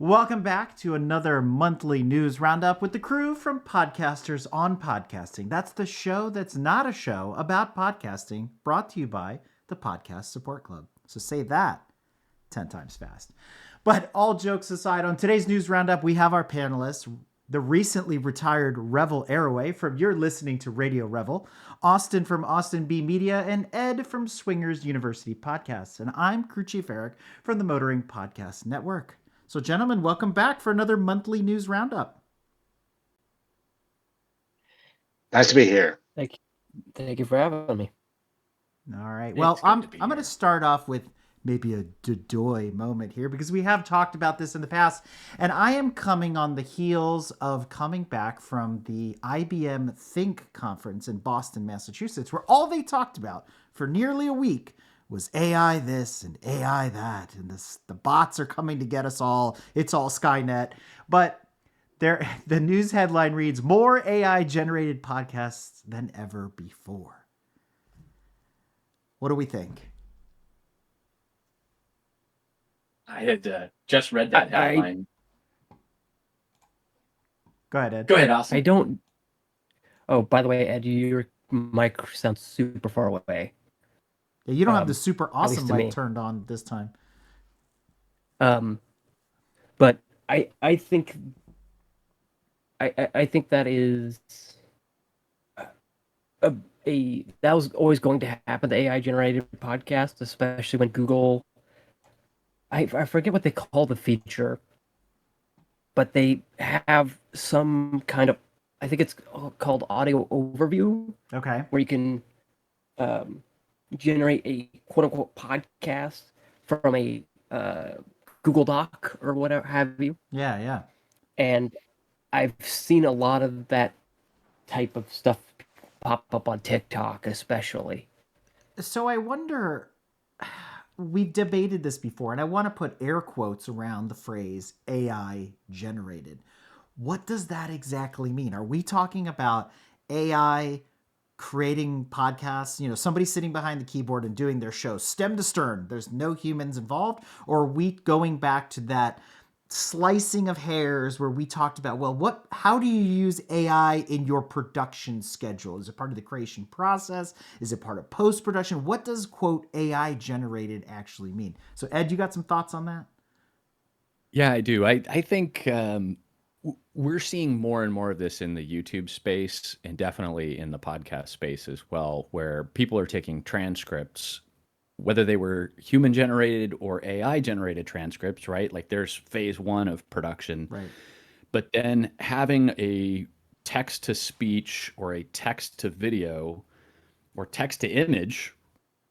Welcome back to another monthly news roundup with the crew from Podcasters on Podcasting. That's the show that's not a show about podcasting, brought to you by the Podcast Support Club. So say that 10 times fast. But all jokes aside, on today's news roundup, we have our panelists, the recently retired Revel Arroway from You're Listening to Radio Revel, Austin from Austin B Media, and Ed from SwingersUniversity Podcast. And I'm Crew Chief Eric from the Motoring Podcast Network. So, gentlemen, welcome back for another monthly news roundup. Nice to be here. Thank you for having me. All right. Well, I'm going to start off with maybe a dodoy moment here because we have talked about this in the past, and I am coming on the heels of coming back from the IBM Think conference in Boston, Massachusetts, where all they talked about for nearly a week was AI this and AI that, and the bots are coming to get us all. It's all Skynet. But the news headline reads, more AI-generated podcasts than ever before. What do we think? I had just read that headline. Go ahead, Ed. Go ahead, Austin. I don't... Oh, by the way, Ed, your mic sounds super far away. Yeah, you don't have the super awesome mic turned on this time. But I think that is that was always going to happen, the AI generated podcast, especially when Google, I forget what they call the feature, but they have some kind of, I think it's called audio overview. Okay. Where you can generate a quote-unquote podcast from a Google Doc or whatever have you. Yeah. And I've seen a lot of that type of stuff pop up on TikTok especially. So I wonder, we've debated this before, and I want to put air quotes around the phrase AI generated. What does that exactly mean? Are we talking about AI creating podcasts, somebody sitting behind the keyboard and doing their show stem to stern, there's no humans involved? Or are we going back to that slicing of hairs where we talked about, how do you use AI in your production schedule? Is it part of the creation process? Is it part of post-production? What does, quote, AI generated actually mean? So Ed, you got some thoughts on that? Yeah, I do. I think we're seeing more and more of this in the YouTube space and definitely in the podcast space as well, where people are taking transcripts, whether they were human generated or AI generated transcripts, right? Like there's phase one of production, right? But then having a text to speech or a text to video or text to image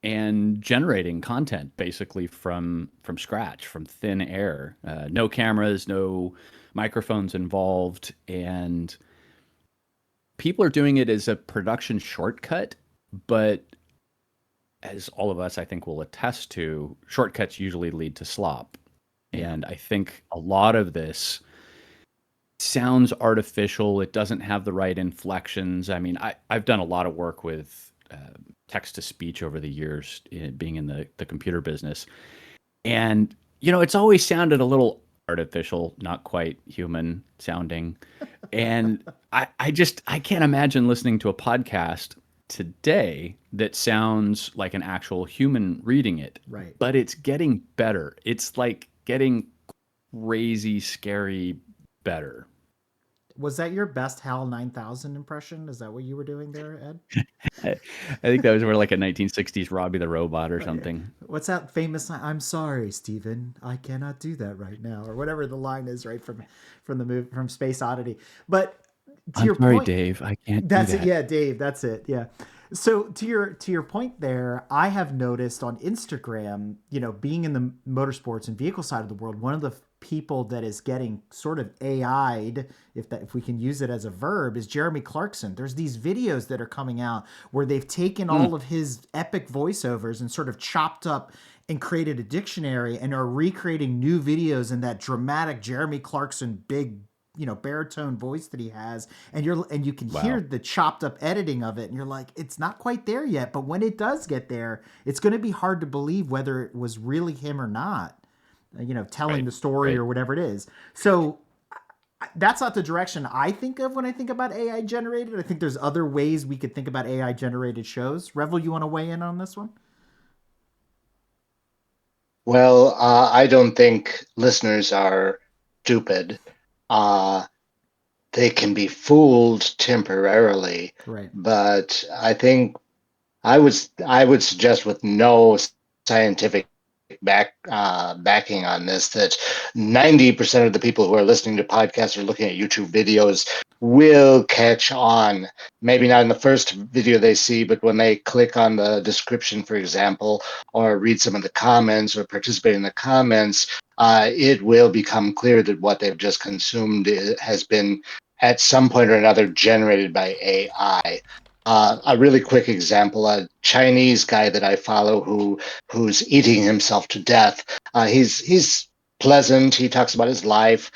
and generating content basically from scratch, from thin air, no cameras, no microphones involved, and people are doing it as a production shortcut. But as all of us, I think, will attest to, shortcuts usually lead to slop. And I think a lot of this sounds artificial. It doesn't have the right inflections. I mean, I've done a lot of work with text to speech over the years, being in the computer business. And, it's always sounded a little artificial, not quite human sounding. And I can't imagine listening to a podcast today that sounds like an actual human reading it. Right. But it's getting better. It's like getting crazy, scary better. Was that your best HAL 9000 impression? Is that what you were doing there, Ed? I think that was more like a 1960s Robbie the Robot or something. What's that famous line? I'm sorry, Stephen, I cannot do that right now, or whatever the line is, right, from the movie, from Space Oddity. But to your point, Dave, I can't. That's do that. it. Yeah, Dave, that's it. Yeah. So to your point there, I have noticed on Instagram, being in the motorsports and vehicle side of the world, one of the people that is getting sort of AI'd, if we can use it as a verb, is Jeremy Clarkson. There's these videos that are coming out where they've taken all of his epic voiceovers and sort of chopped up and created a dictionary and are recreating new videos in that dramatic Jeremy Clarkson big, baritone voice that he has, and you can hear the chopped up editing of it, and you're like, it's not quite there yet, but when it does get there, it's going to be hard to believe whether it was really him or not. telling the story or whatever it is. So that's not the direction I think of when I think about AI generated. I think there's other ways we could think about AI generated shows. Revel, you want to weigh in on this one? Well, I don't think listeners are stupid. They can be fooled temporarily, Right. but I think I would suggest, with no scientific backing on this, that 90% of the people who are listening to podcasts or looking at YouTube videos will catch on. Maybe not in the first video they see, but when they click on the description, for example, or read some of the comments or participate in the comments, it will become clear that what they've just consumed has been at some point or another generated by AI. A really quick example: a Chinese guy that I follow who's eating himself to death. He's pleasant. He talks about his life.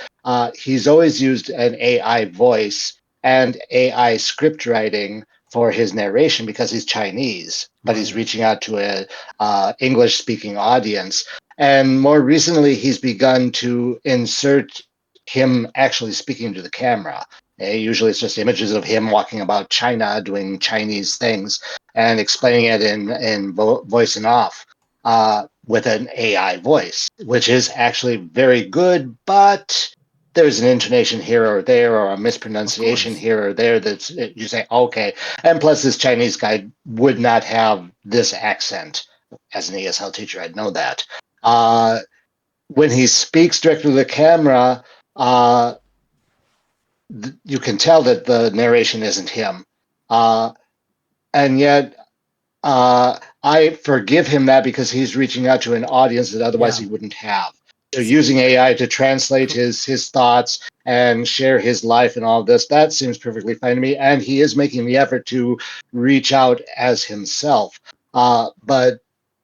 He's always used an AI voice and AI script writing for his narration because he's Chinese, but he's reaching out to a English-speaking audience. And more recently, he's begun to insert him actually speaking to the camera. Usually it's just images of him walking about China doing Chinese things and explaining it in voice and off with an AI voice, which is actually very good, but there's an intonation here or there or a mispronunciation here or there that's you say, okay. And plus this Chinese guy would not have this accent. As an ESL teacher, I'd know that. When he speaks directly to the camera, you can tell that the narration isn't him. And yet I forgive him that because he's reaching out to an audience that otherwise he wouldn't have. So using AI to translate his thoughts and share his life and all this, that seems perfectly fine to me. And he is making the effort to reach out as himself. But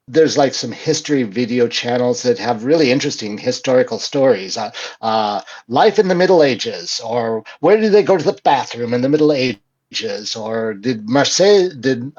there's like some history video channels that have really interesting historical stories. Life in the Middle Ages, or where did they go to the bathroom in the Middle Ages, or did Marseille, the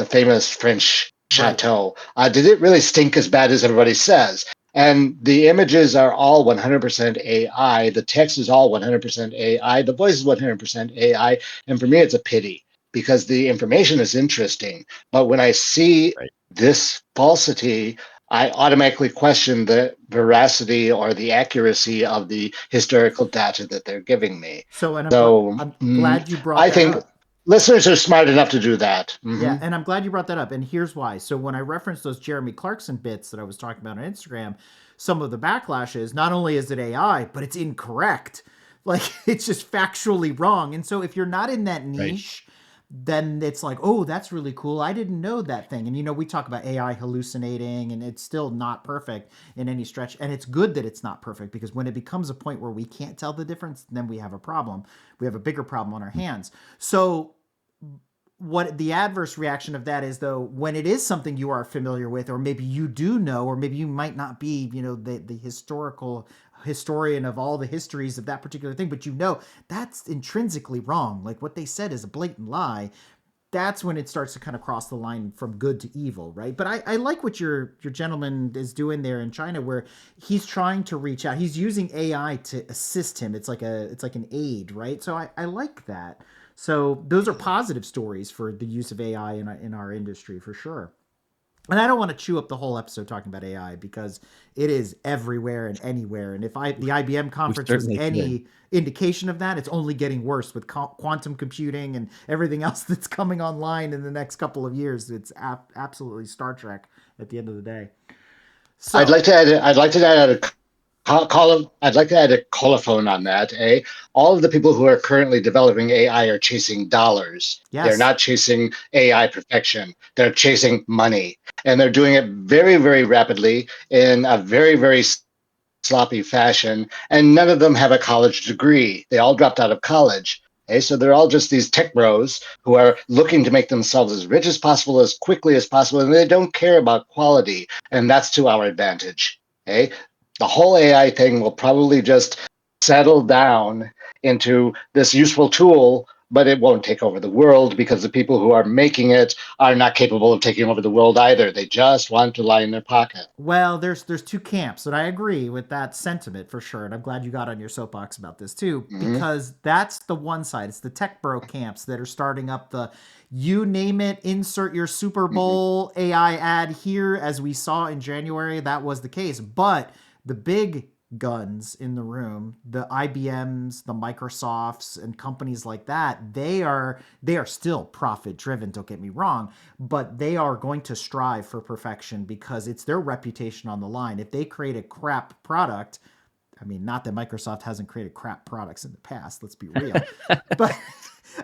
famous French chateau, did it really stink as bad as everybody says? And the images are all 100% AI. The text is all 100% AI. The voice is 100% AI. And for me, it's a pity, because the information is interesting. But when I see this falsity, I automatically question the veracity or the accuracy of the historical data that they're giving me. I'm Mm-hmm. glad you brought I that think up. Listeners are smart enough to do that. Mm-hmm. Yeah, and I'm glad you brought that up. And here's why. So when I referenced those Jeremy Clarkson bits that I was talking about on Instagram, some of the backlash is not only is it AI, but it's incorrect. Like, it's just factually wrong. And so if you're not in that niche, then it's like, oh, that's really cool. I didn't know that thing. And, we talk about AI hallucinating, and it's still not perfect in any stretch. And it's good that it's not perfect, because when it becomes a point where we can't tell the difference, then we have a problem. We have a bigger problem on our hands. So what the adverse reaction of that is, though, when it is something you are familiar with, or maybe you do know, or maybe you might not be, the historical historian of all the histories of that particular thing, but that's intrinsically wrong. Like, what they said is a blatant lie. That's when it starts to kind of cross the line from good to evil, right? But I like what your gentleman is doing there in China, where he's trying to reach out. He's using AI to assist him. It's like an aid, right? So I like that. So those are positive stories for the use of AI in our industry, for sure. And I don't want to chew up the whole episode talking about AI, because it is everywhere and anywhere. And if the IBM conference was any indication of that, it's only getting worse with quantum computing and everything else that's coming online in the next couple of years. It's absolutely Star Trek at the end of the day. So I'd like to add a I'd like to add a colophon on that. All of the people who are currently developing AI are chasing dollars. Yes. They're not chasing AI perfection. They're chasing money. And they're doing it very, very rapidly in a very, very sloppy fashion. And none of them have a college degree. They all dropped out of college. So they're all just these tech bros who are looking to make themselves as rich as possible, as quickly as possible, and they don't care about quality. And that's to our advantage. The whole AI thing will probably just settle down into this useful tool but it won't take over the world because the people who are making it are not capable of taking over the world either. They just want to lie in their pocket. Well, there's two camps, and I agree with that sentiment for sure. And I'm glad you got on your soapbox about this too, because that's the one side. It's the tech bro camps that are starting up the you name it, insert your Super Bowl AI ad here, as we saw in January. That was the case. But the big guns in the room, the IBMs, the Microsofts, and companies like that, they are still profit driven, don't get me wrong, but they are going to strive for perfection because it's their reputation on the line. If they create a crap product, I mean, not that Microsoft hasn't created crap products in the past, let's be real, but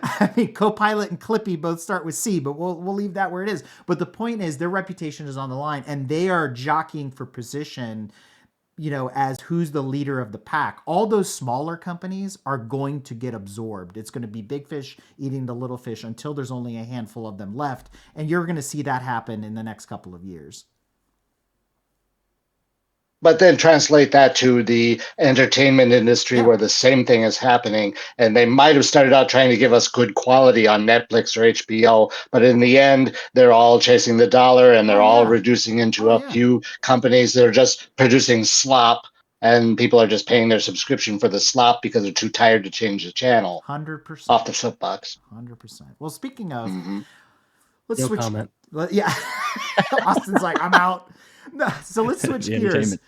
I mean, Copilot and Clippy both start with C, but we'll leave that where it is. But the point is, their reputation is on the line, and they are jockeying for position, as who's the leader of the pack. All those smaller companies are going to get absorbed. It's going to be big fish eating the little fish until there's only a handful of them left. And you're going to see that happen in the next couple of years. But then translate that to the entertainment industry where the same thing is happening. And they might have started out trying to give us good quality on Netflix or HBO, but in the end, they're all chasing the dollar and they're all reducing into a few companies that are just producing slop. And people are just paying their subscription for the slop because they're too tired to change the channel. 100%. Off the soapbox. 100%. Well, speaking of, let's No switch. comment. Yeah. Austin's like, I'm out. No, so let's switch gears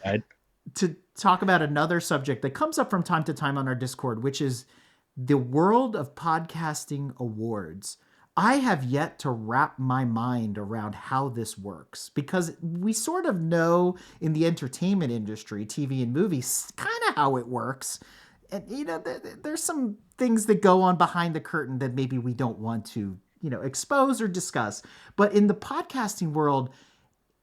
to talk about another subject that comes up from time to time on our Discord, which is the World of Podcasting Awards. I have yet to wrap my mind around how this works, because we sort of know in the entertainment industry, TV and movies, kind of how it works. And, there's some things that go on behind the curtain that maybe we don't want to, expose or discuss. But in the podcasting world,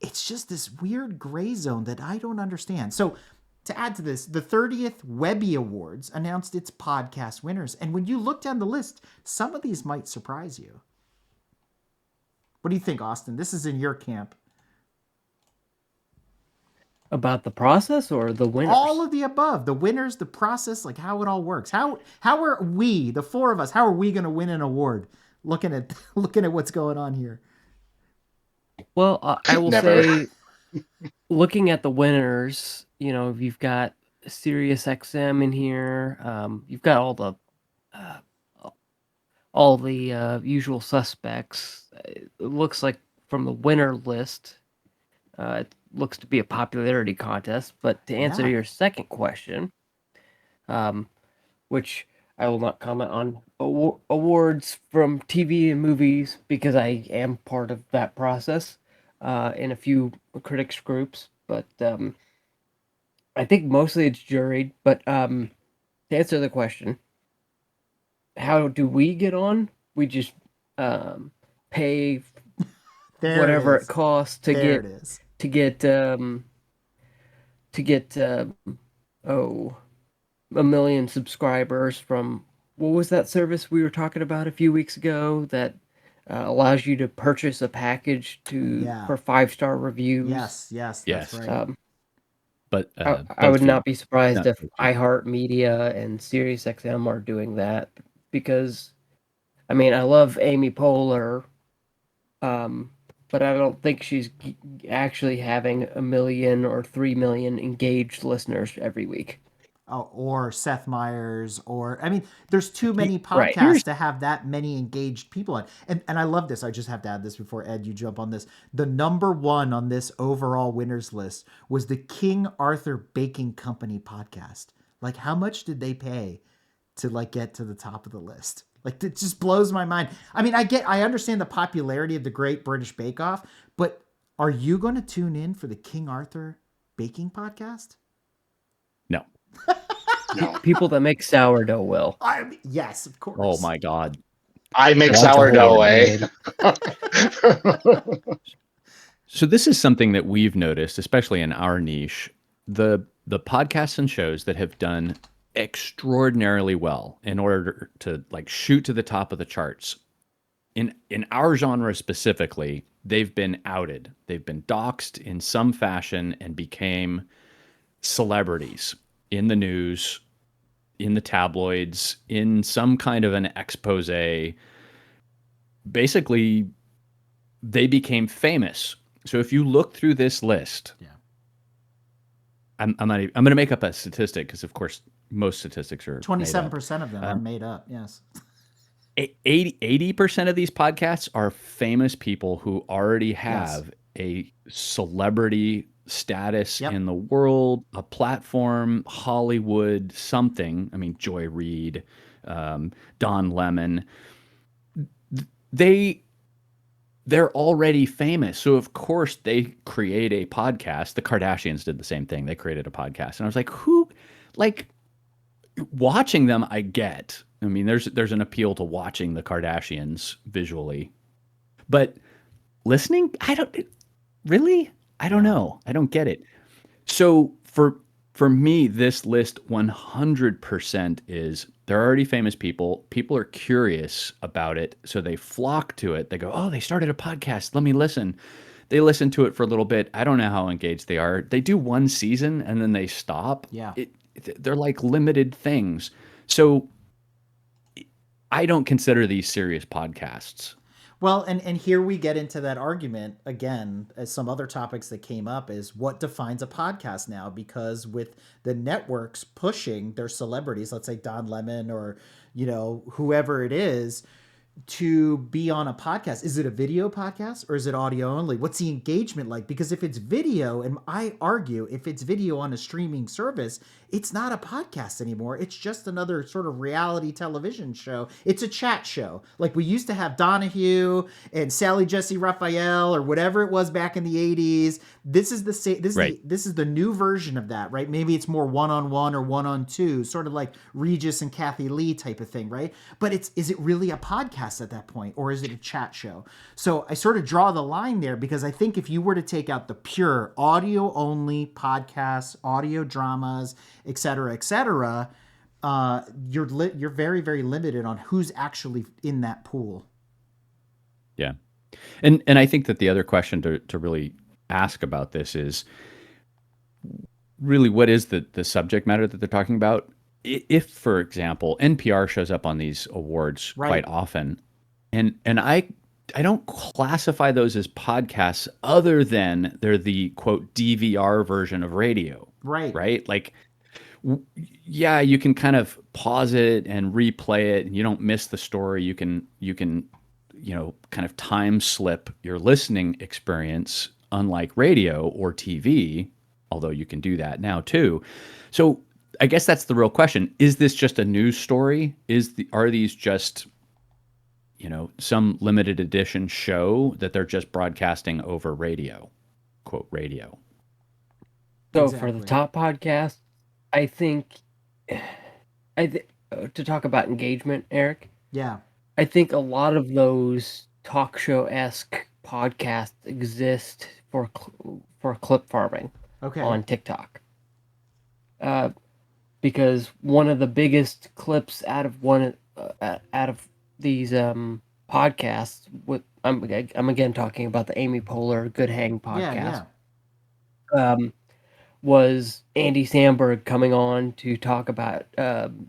it's just this weird gray zone that I don't understand. So to add to this, the 30th Webby Awards announced its podcast winners. And when you look down the list, some of these might surprise you. What do you think, Austin? This is in your camp. About the process or the winners? All of the above. The winners, the process, like how it all works. How are we, the four of us, how are we going to win an award? Looking at what's going on here. Well, I will say, looking at the winners, you've got SiriusXM in here. You've got all the usual suspects. It looks like from the winner list, it looks to be a popularity contest. But to answer your second question, which I will not comment on awards from TV and movies because I am part of that process in a few critics groups. But I think mostly it's juried. But to answer the question, how do we get on? We just pay whatever it costs to get a million subscribers from, what was that service we were talking about a few weeks ago that allows you to purchase a package for 5-star reviews? Yes, that's right. But I would not be surprised if iHeartMedia and SiriusXM are doing that, because, I mean, I love Amy Poehler, but I don't think she's actually having 1 million or 3 million engaged listeners every week. Or Seth Meyers, there's too many podcasts to have that many engaged people on. And I love this. I just have to add this before, Ed, you jump on this. The number one on this overall winners list was the King Arthur Baking Company podcast. Like, how much did they pay to get to the top of the list? Like, it just blows my mind. I mean, I understand the popularity of the Great British Bake Off, but are you going to tune in for the King Arthur Baking podcast? No. No. People that make sourdough will. Yes, of course. Oh my God. I make sourdough, eh? So this is something that we've noticed, especially in our niche. The podcasts and shows that have done extraordinarily well in order to shoot to the top of the charts. In our genre specifically, they've been outed. They've been doxxed in some fashion and became celebrities in the news in the tabloids, in some kind of an expose. Basically, they became famous. So if you look through this list, Yeah. I'm going to make up a statistic because, of course, most statistics are 27% of them are made up. Yes. 80% of these podcasts are famous people who already have a celebrity status in the world, a platform, Hollywood, something. I mean, Joy Reid, Don Lemon. They're already famous. So of course they create a podcast. The Kardashians did the same thing. They created a podcast. And I was like, watching them, I get. I mean, there's an appeal to watching the Kardashians visually. But listening, I don't know. I don't get it. So for me, this list 100% is they're already famous people. People are curious about it, so they flock to it. They go, oh, they started a podcast. Let me listen. They listen to it for a little bit. I don't know how engaged they are. They do one season and then they stop. Yeah. They're like limited things. So I don't consider these serious podcasts. Well, and here we get into that argument again, as some other topics that came up is what defines a podcast now? Because with the networks pushing their celebrities, let's say Don Lemon or, whoever it is, to be on a podcast, is it a video podcast or is it audio only? What's the engagement like? Because if it's video, and I argue if it's video on a streaming service, it's not a podcast anymore. It's just another sort of reality television show. It's a chat show. Like we used to have Donahue and Sally Jesse Raphael or whatever it was back in the 80s. This is this is the new version of that, right? Maybe it's more one-on-one or one-on-two, sort of like Regis and Kathy Lee type of thing, right? But is it really a podcast at that point, or is it a chat show? So I sort of draw the line there because I think if you were to take out the pure audio only podcasts, audio dramas, et cetera, you're very, very limited on who's actually in that pool. Yeah. And I think that the other question to really ask about this is really what is the subject matter that they're talking about? If, for example, NPR shows up on these awards quite often, and I don't classify those as podcasts other than they're the quote DVR version of radio. Right? Like, yeah, you can kind of pause it and replay it and you don't miss the story. You can kind of time slip your listening experience, unlike radio or TV, although you can do that now too. So I guess that's the real question. Is this just a news story? Are these just, some limited edition show that they're just broadcasting over radio, quote radio? So for the top podcast, I think, to talk about engagement, Eric. Yeah. I think a lot of those talk show-esque podcasts exist for clip farming on TikTok. Because one of the biggest clips out of these podcasts, I'm again talking about the Amy Poehler Good Hang podcast. Was Andy Samberg coming on to talk about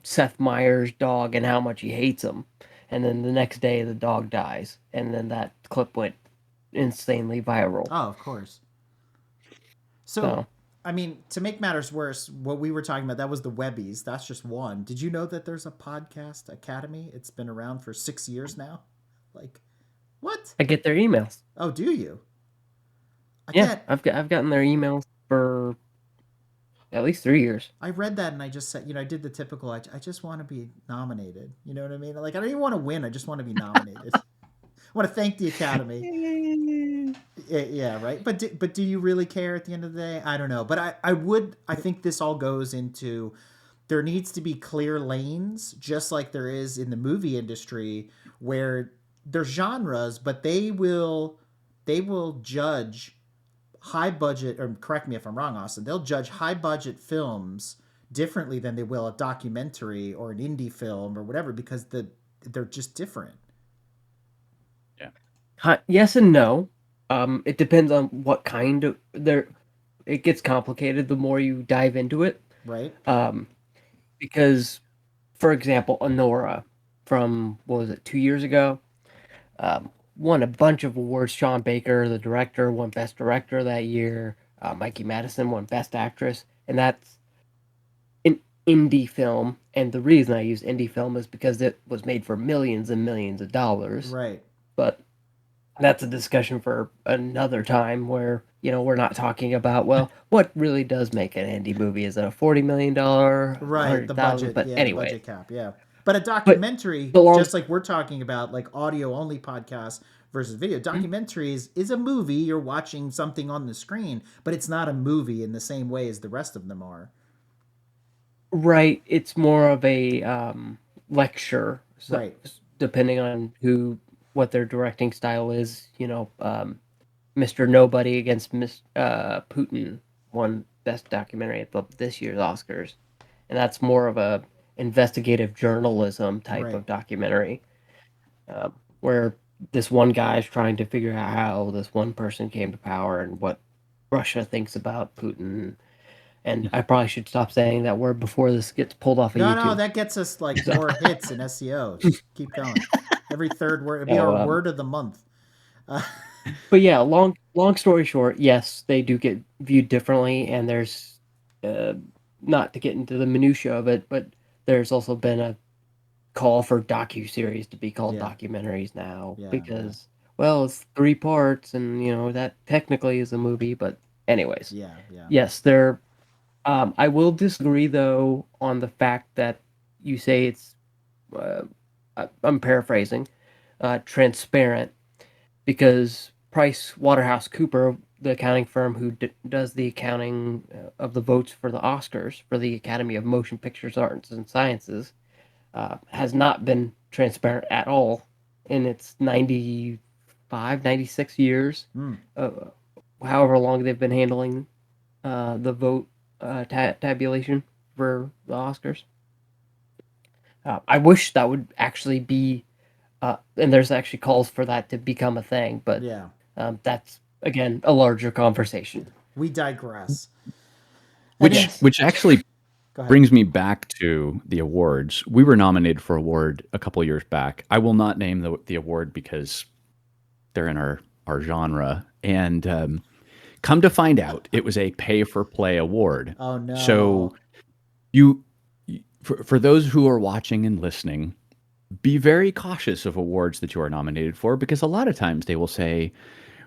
Seth Meyers' dog and how much he hates him. And then the next day the dog dies. And then that clip went insanely viral. Oh, of course. So, I mean, to make matters worse, what we were talking about, that was the Webbies. That's just one. Did you know that there's a podcast academy? It's been around for 6 years now. Like, what? I get their emails. Oh, do you? I've gotten their emails for at least 3 years. I read that and I just said, I did the typical, I just want to be nominated. You know what I mean? Like, I don't even want to win. I just want to be nominated. I want to thank the Academy. Yeah, right. But do you really care at the end of the day? I don't know. But I think this all goes into, there needs to be clear lanes, just like there is in the movie industry, where there's genres, but they will judge high budget, or correct me if I'm wrong, Austin, they'll judge high budget films differently than they will a documentary or an indie film or whatever, because they're just different. Yeah. Yes and no. It depends on what kind of it gets complicated the more you dive into it. Right. Because for example, Honora from, what was it, 2 years ago? Won a bunch of awards. Sean Baker, the director, won Best Director that year. Mikey Madison won Best Actress. And that's an indie film. And the reason I use indie film is because it was made for millions and millions of dollars. Right. But that's a discussion for another time where, we're not talking about, well, what really does make an indie movie? Is it a $40 million? Right, the budget. But Yeah, anyway. the budget cap, yeah. But a documentary, just like we're talking about, like audio-only podcasts versus video, documentaries is a movie. You're watching something on the screen, but it's not a movie in the same way as the rest of them are. Right. It's more of a lecture. So, right. Depending on what their directing style is, Mr. Nobody against Putin won Best Documentary at this year's Oscars. And that's more of a investigative journalism type of documentary, where this one guy is trying to figure out how this one person came to power and what Russia thinks about Putin. And I probably should stop saying that word before this gets pulled off of YouTube. No, that gets us like more hits in SEO. Just keep going. Every third word, it'd be our word of the month. But yeah, long story short, yes, they do get viewed differently, and there's not to get into the minutia of it, but there's also been a call for docuseries to be called documentaries now because well, it's 3 parts, and that technically is a movie, but anyways, yes, they're. I will disagree though on the fact that you say it's. I'm paraphrasing, transparent, because PricewaterhouseCoopers, the accounting firm who does the accounting of the votes for the Oscars for the Academy of Motion Pictures, Arts, and Sciences, has not been transparent at all in its 95, 96 years, however long they've been handling the vote tabulation for the Oscars. I wish that would actually be, and there's actually calls for that to become a thing, but that's, again, a larger conversation. We digress. Which actually brings me back to the awards. We were nominated for an award a couple of years back. I will not name the award because they're in our genre. And come to find out, it was a pay-for-play award. Oh, no. So for those who are watching and listening, be very cautious of awards that you are nominated for, because a lot of times they will say,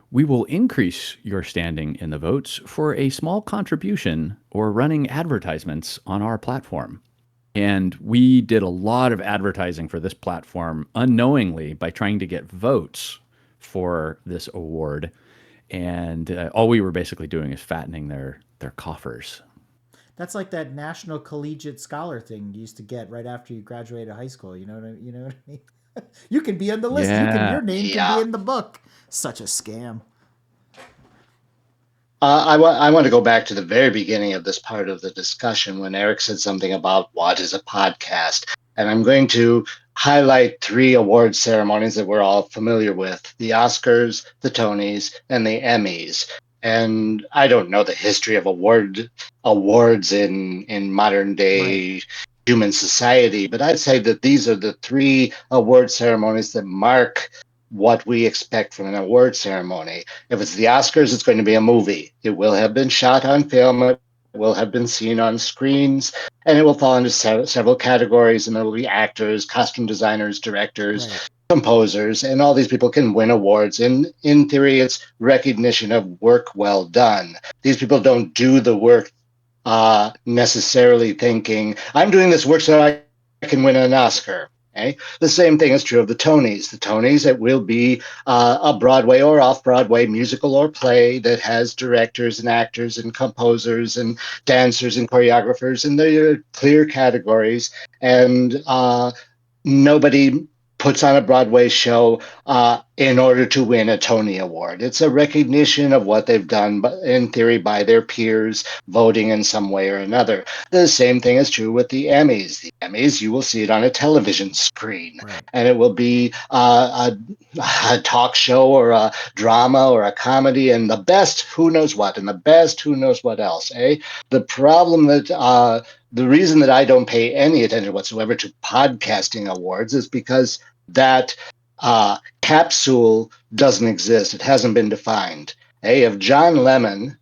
we will increase your standing in the votes for a small contribution or running advertisements on our platform. And we did a lot of advertising for this platform unknowingly by trying to get votes for this award. And all we were basically doing is fattening their coffers. That's like that National Collegiate Scholar thing you used to get right after you graduated high school. You know what I mean? You can be on the list. Yeah. Your name can be in the book. Such a scam. I want to go back to the very beginning of this part of the discussion when Eric said something about what is a podcast. And I'm going to highlight 3 award ceremonies that we're all familiar with: the Oscars, the Tonys, and the Emmys. And I don't know the history of awards in modern day human society, but I'd say that these are the 3 award ceremonies that mark what we expect from an award ceremony. If it's the Oscars, it's going to be a movie. It will have been shot on film, it will have been seen on screens, and it will fall into several categories, and there will be actors, costume designers, directors, composers, and all these people can win awards. In theory, it's recognition of work well done. These people don't do the work necessarily thinking, I'm doing this work so I can win an Oscar. Okay? The same thing is true of the Tonys. The Tonys, it will be a Broadway or off-Broadway musical or play that has directors and actors and composers and dancers and choreographers, and there are clear categories. And nobody puts on a Broadway show in order to win a Tony Award. It's a recognition of what they've done, in theory, by their peers voting in some way or another. The same thing is true with the Emmys. The Emmys, you will see it on a television screen, and it will be a talk show or a drama or a comedy, and the best who knows what, and the best who knows what else. The problem that the reason that I don't pay any attention whatsoever to podcasting awards is because that capsule doesn't exist. It hasn't been defined. Hey, if John Lemon,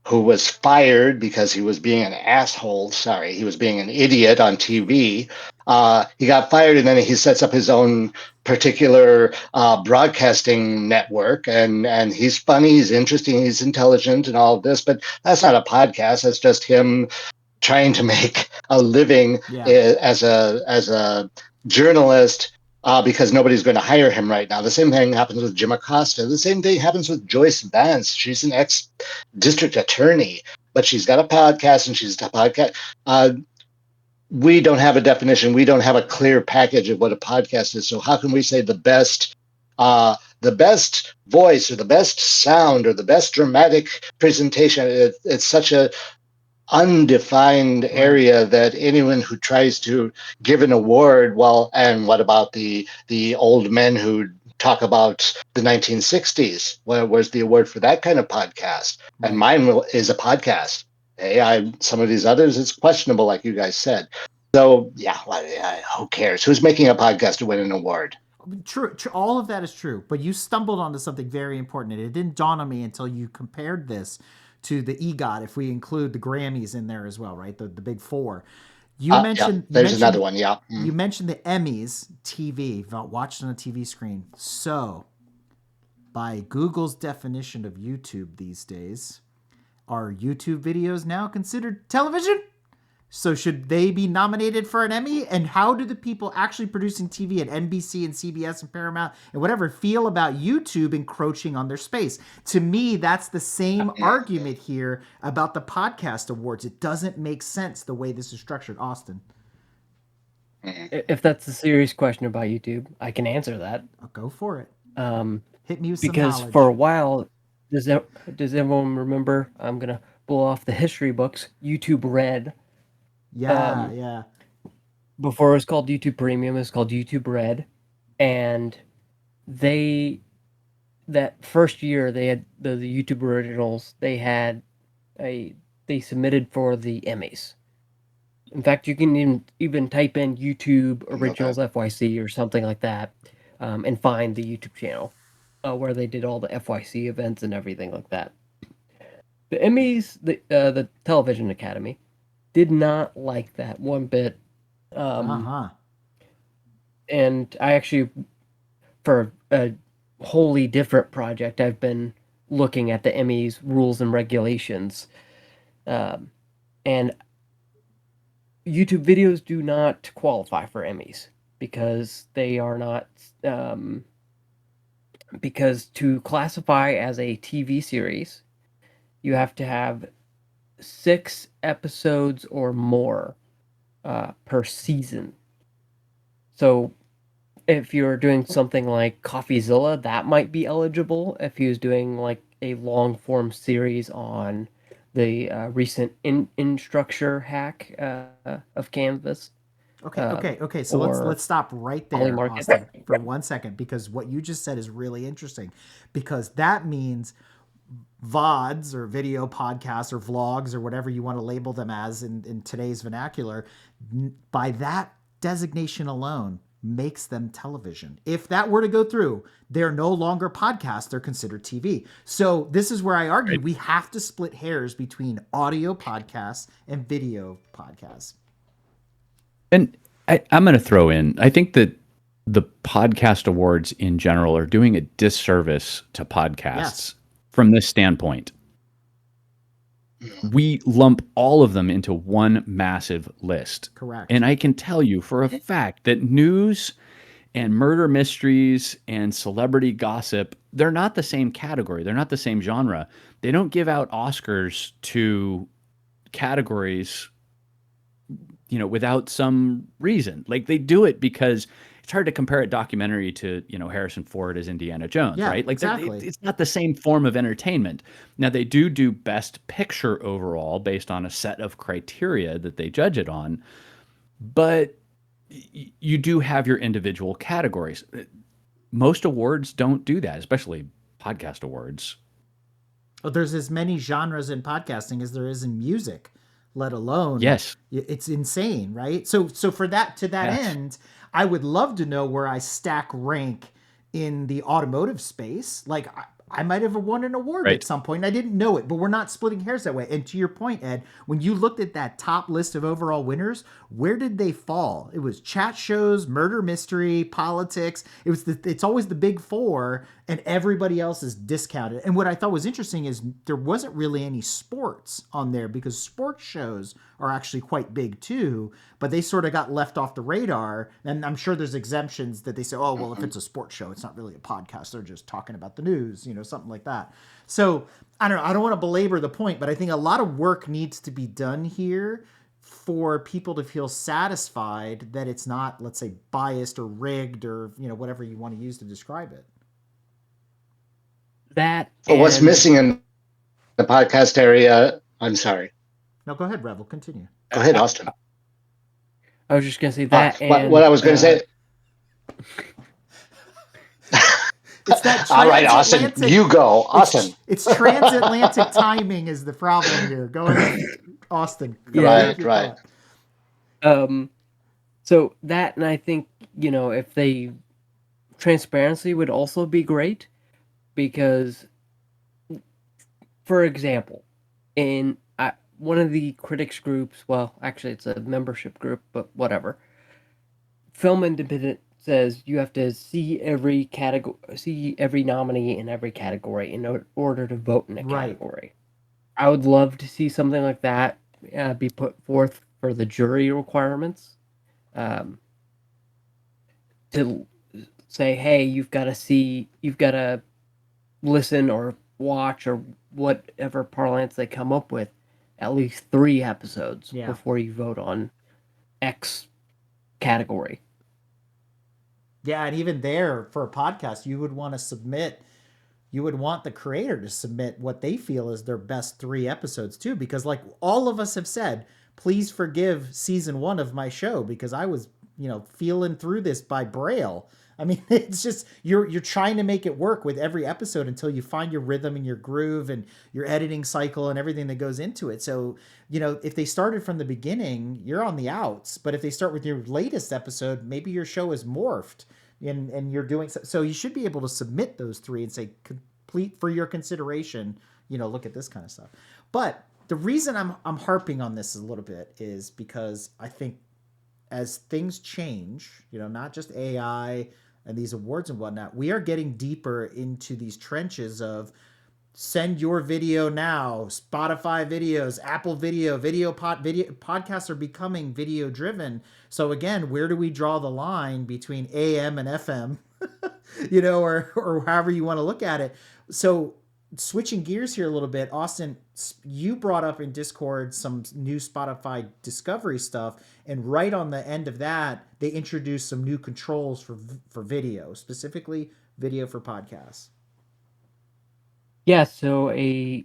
who was fired because he was being an asshole, he was being an idiot on TV, he got fired, and then he sets up his own particular broadcasting network, and he's funny, he's interesting, he's intelligent, and all of this, but that's not a podcast. That's just him trying to make a living as a journalist, because nobody's going to hire him right now. The same thing happens with Jim Acosta. The same thing happens with Joyce Vance. She's an ex-district attorney, but she's got a podcast, and she's a podcast. We don't have a definition. We don't have a clear package of what a podcast is. So how can we say the best voice or the best sound or the best dramatic presentation? It's such a undefined area that anyone who tries to give an award, and what about the old men who talk about the 1960s? Where's the award for that kind of podcast? Right. And mine is a podcast. Hey, some of these others, it's questionable, like you guys said. So yeah, who cares? Who's making a podcast to win an award? True, all of that is true, but you stumbled onto something very important, and it didn't dawn on me until you compared this to the EGOT, if we include the Grammys in there as well, right? The big four. There's another one, yeah. You mentioned the Emmys, TV, watched on a TV screen. So, by Google's definition of YouTube these days, are YouTube videos now considered television? So should they be nominated for an Emmy? And how do the people actually producing TV at NBC and CBS and Paramount and whatever feel about YouTube encroaching on their space? To me, that's the same argument here about the podcast awards. It doesn't make sense the way this is structured. Austin. If that's a serious question about YouTube, I can answer that. I'll go for it. Hit me with some because knowledge. For a while, does everyone remember? I'm gonna blow off the history books. YouTube Red. Yeah. Before it was called YouTube Premium, it was called YouTube Red, and that first year they had the YouTube originals. They submitted for the Emmys. In fact, you can even type in YouTube Originals FYC or something like that, and find the YouTube channel where they did all the FYC events and everything like that. The Emmys, the Television Academy, did not like that one bit. And I actually, for a wholly different project, I've been looking at the Emmys rules and regulations. And YouTube videos do not qualify for Emmys because they are not, because to classify as a TV series, you have to have 6 episodes or more per season. So if you're doing something like CoffeeZilla, that might be eligible. If he was doing like a long form series on the recent in-structure hack of Canvas. Okay. So let's stop right there, Austin, for 1 second, because what you just said is really interesting, because that means VODs or video podcasts or vlogs or whatever you want to label them as in today's vernacular, by that designation alone makes them television. If that were to go through, they're no longer podcasts, they're considered TV. So this is where I argue we have to split hairs between audio podcasts and video podcasts. And I'm going to throw in, I think that the podcast awards in general are doing a disservice to podcasts from this standpoint. We lump all of them into one massive list. Correct. And I can tell you for a fact that news and murder mysteries and celebrity gossip, they're not the same category. They're not the same genre. They don't give out Oscars to categories, without some reason. Like, they do it because it's hard to compare a documentary to, Harrison Ford as Indiana Jones, right? Like, exactly. It's not the same form of entertainment. Now, they do best picture overall based on a set of criteria that they judge it on, but you do have your individual categories. Most awards don't do that, especially podcast awards. Well, there's as many genres in podcasting as there is in music. let alone Yes. it's insane, right? So for that, to that Yes. end, I would love to know where I stack rank in the automotive space. Like I might have won an award Right. at some point. I didn't know it, but we're not splitting hairs that way. And to your point, Ed, when you looked at that top list of overall winners, where did they fall? It was chat shows, murder mystery, politics. It's always the big four, and everybody else is discounted. And what I thought was interesting is there wasn't really any sports on there, because sports shows are actually quite big too, but they sort of got left off the radar. And I'm sure there's exemptions that they say, oh, well, if it's a sports show, it's not really a podcast. They're just talking about the news, something like that. So I don't know. I don't want to belabor the point, but I think a lot of work needs to be done here for people to feel satisfied that it's not, let's say, biased or rigged or, whatever you want to use to describe it. That. So what's missing in the podcast area? I'm sorry. No, go ahead, Revel. Continue. Go ahead, Austin. I was just going to say that. What I was going to say. It's that all right, Austin, you go. Austin. It's transatlantic timing is the problem here. Go ahead, Austin. Right. So that, and I think, if they transparency would also be great, because, for example, in one of the critics groups, well, actually it's a membership group, but whatever, Film Independent says you have to see every category, see every nominee in every category in order to vote in a category. I would love to see something like that be put forth for the jury requirements, to say, hey, you've got to listen or watch or whatever parlance they come up with at least 3 episodes before you vote on X category. Yeah, and even there, for a podcast, you would want the creator to submit what they feel is their best 3 episodes too, because like all of us have said, please forgive season 1 of my show, because I was, feeling through this by Braille. I mean, it's just, you're trying to make it work with every episode until you find your rhythm and your groove and your editing cycle and everything that goes into it. So, if they started from the beginning, you're on the outs. But if they start with your latest episode, maybe your show is morphed and you're doing so you should be able to submit those 3 and say, complete for your consideration, look at this kind of stuff. But the reason I'm harping on this a little bit is because I think as things change, not just AI and these awards and whatnot, we are getting deeper into these trenches of send your video now, Spotify videos, Apple video podcasts are becoming video driven. So again, where do we draw the line between AM and FM, or however you want to look at it? So switching gears here a little bit, Austin, you brought up in Discord some new Spotify discovery stuff, and right on the end of that, they introduced some new controls for video, specifically video for podcasts. Yeah, so a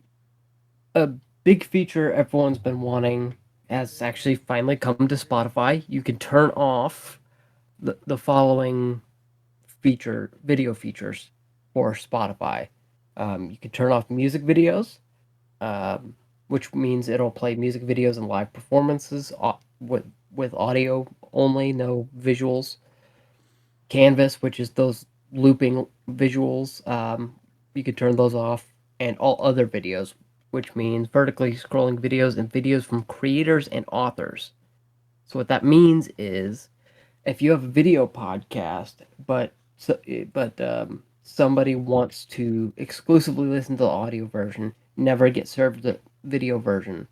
big feature everyone's been wanting has actually finally come to Spotify. You can turn off the following video features for Spotify. You can turn off music videos, which means it'll play music videos and live performances with audio only, no visuals. Canvas, which is those looping visuals, you can turn those off, and all other videos, which means vertically scrolling videos and videos from creators and authors. So what that means is, if you have a video podcast, but somebody wants to exclusively listen to the audio version, never get served the video version,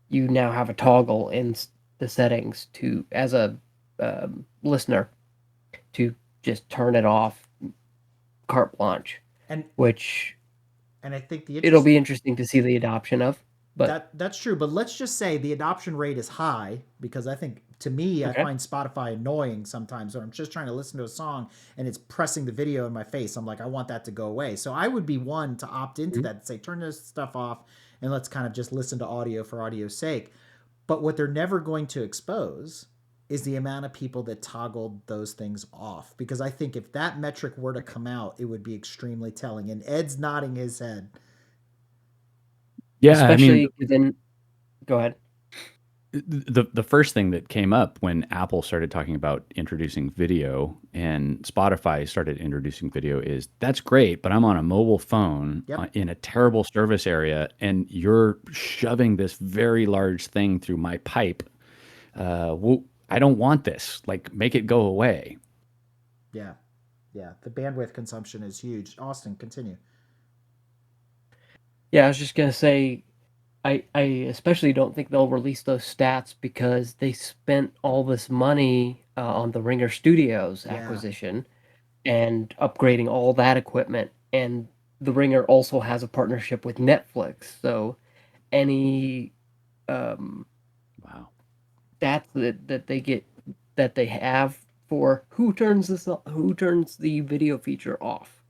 you now have a toggle in the settings to, as a listener, to just turn it off, carte blanche. And I think it'll be interesting to see the adoption of. But that's true. But let's just say the adoption rate is high, because I think, to me, I find Spotify annoying sometimes when I'm just trying to listen to a song and it's pressing the video in my face. I'm like, I want that to go away. So I would be one to opt into that and say, turn this stuff off and let's kind of just listen to audio for audio's sake. But what they're never going to expose is the amount of people that toggled those things off. Because I think if that metric were to come out, it would be extremely telling. And Ed's nodding his head. Yeah, especially then. Go ahead. the first thing that came up when Apple started talking about introducing video and Spotify started introducing video is that's great, but I'm on a mobile phone in a terrible service area, and you're shoving this very large thing through my pipe. Well, I don't want this. Like, make it go away. Yeah. The bandwidth consumption is huge. Austin, continue. Yeah, I was just gonna say, I especially don't think they'll release those stats because they spent all this money on the Ringer Studios acquisition and upgrading all that equipment. And the Ringer also has a partnership with Netflix, so any Wow. stats that they have for who turns the video feature off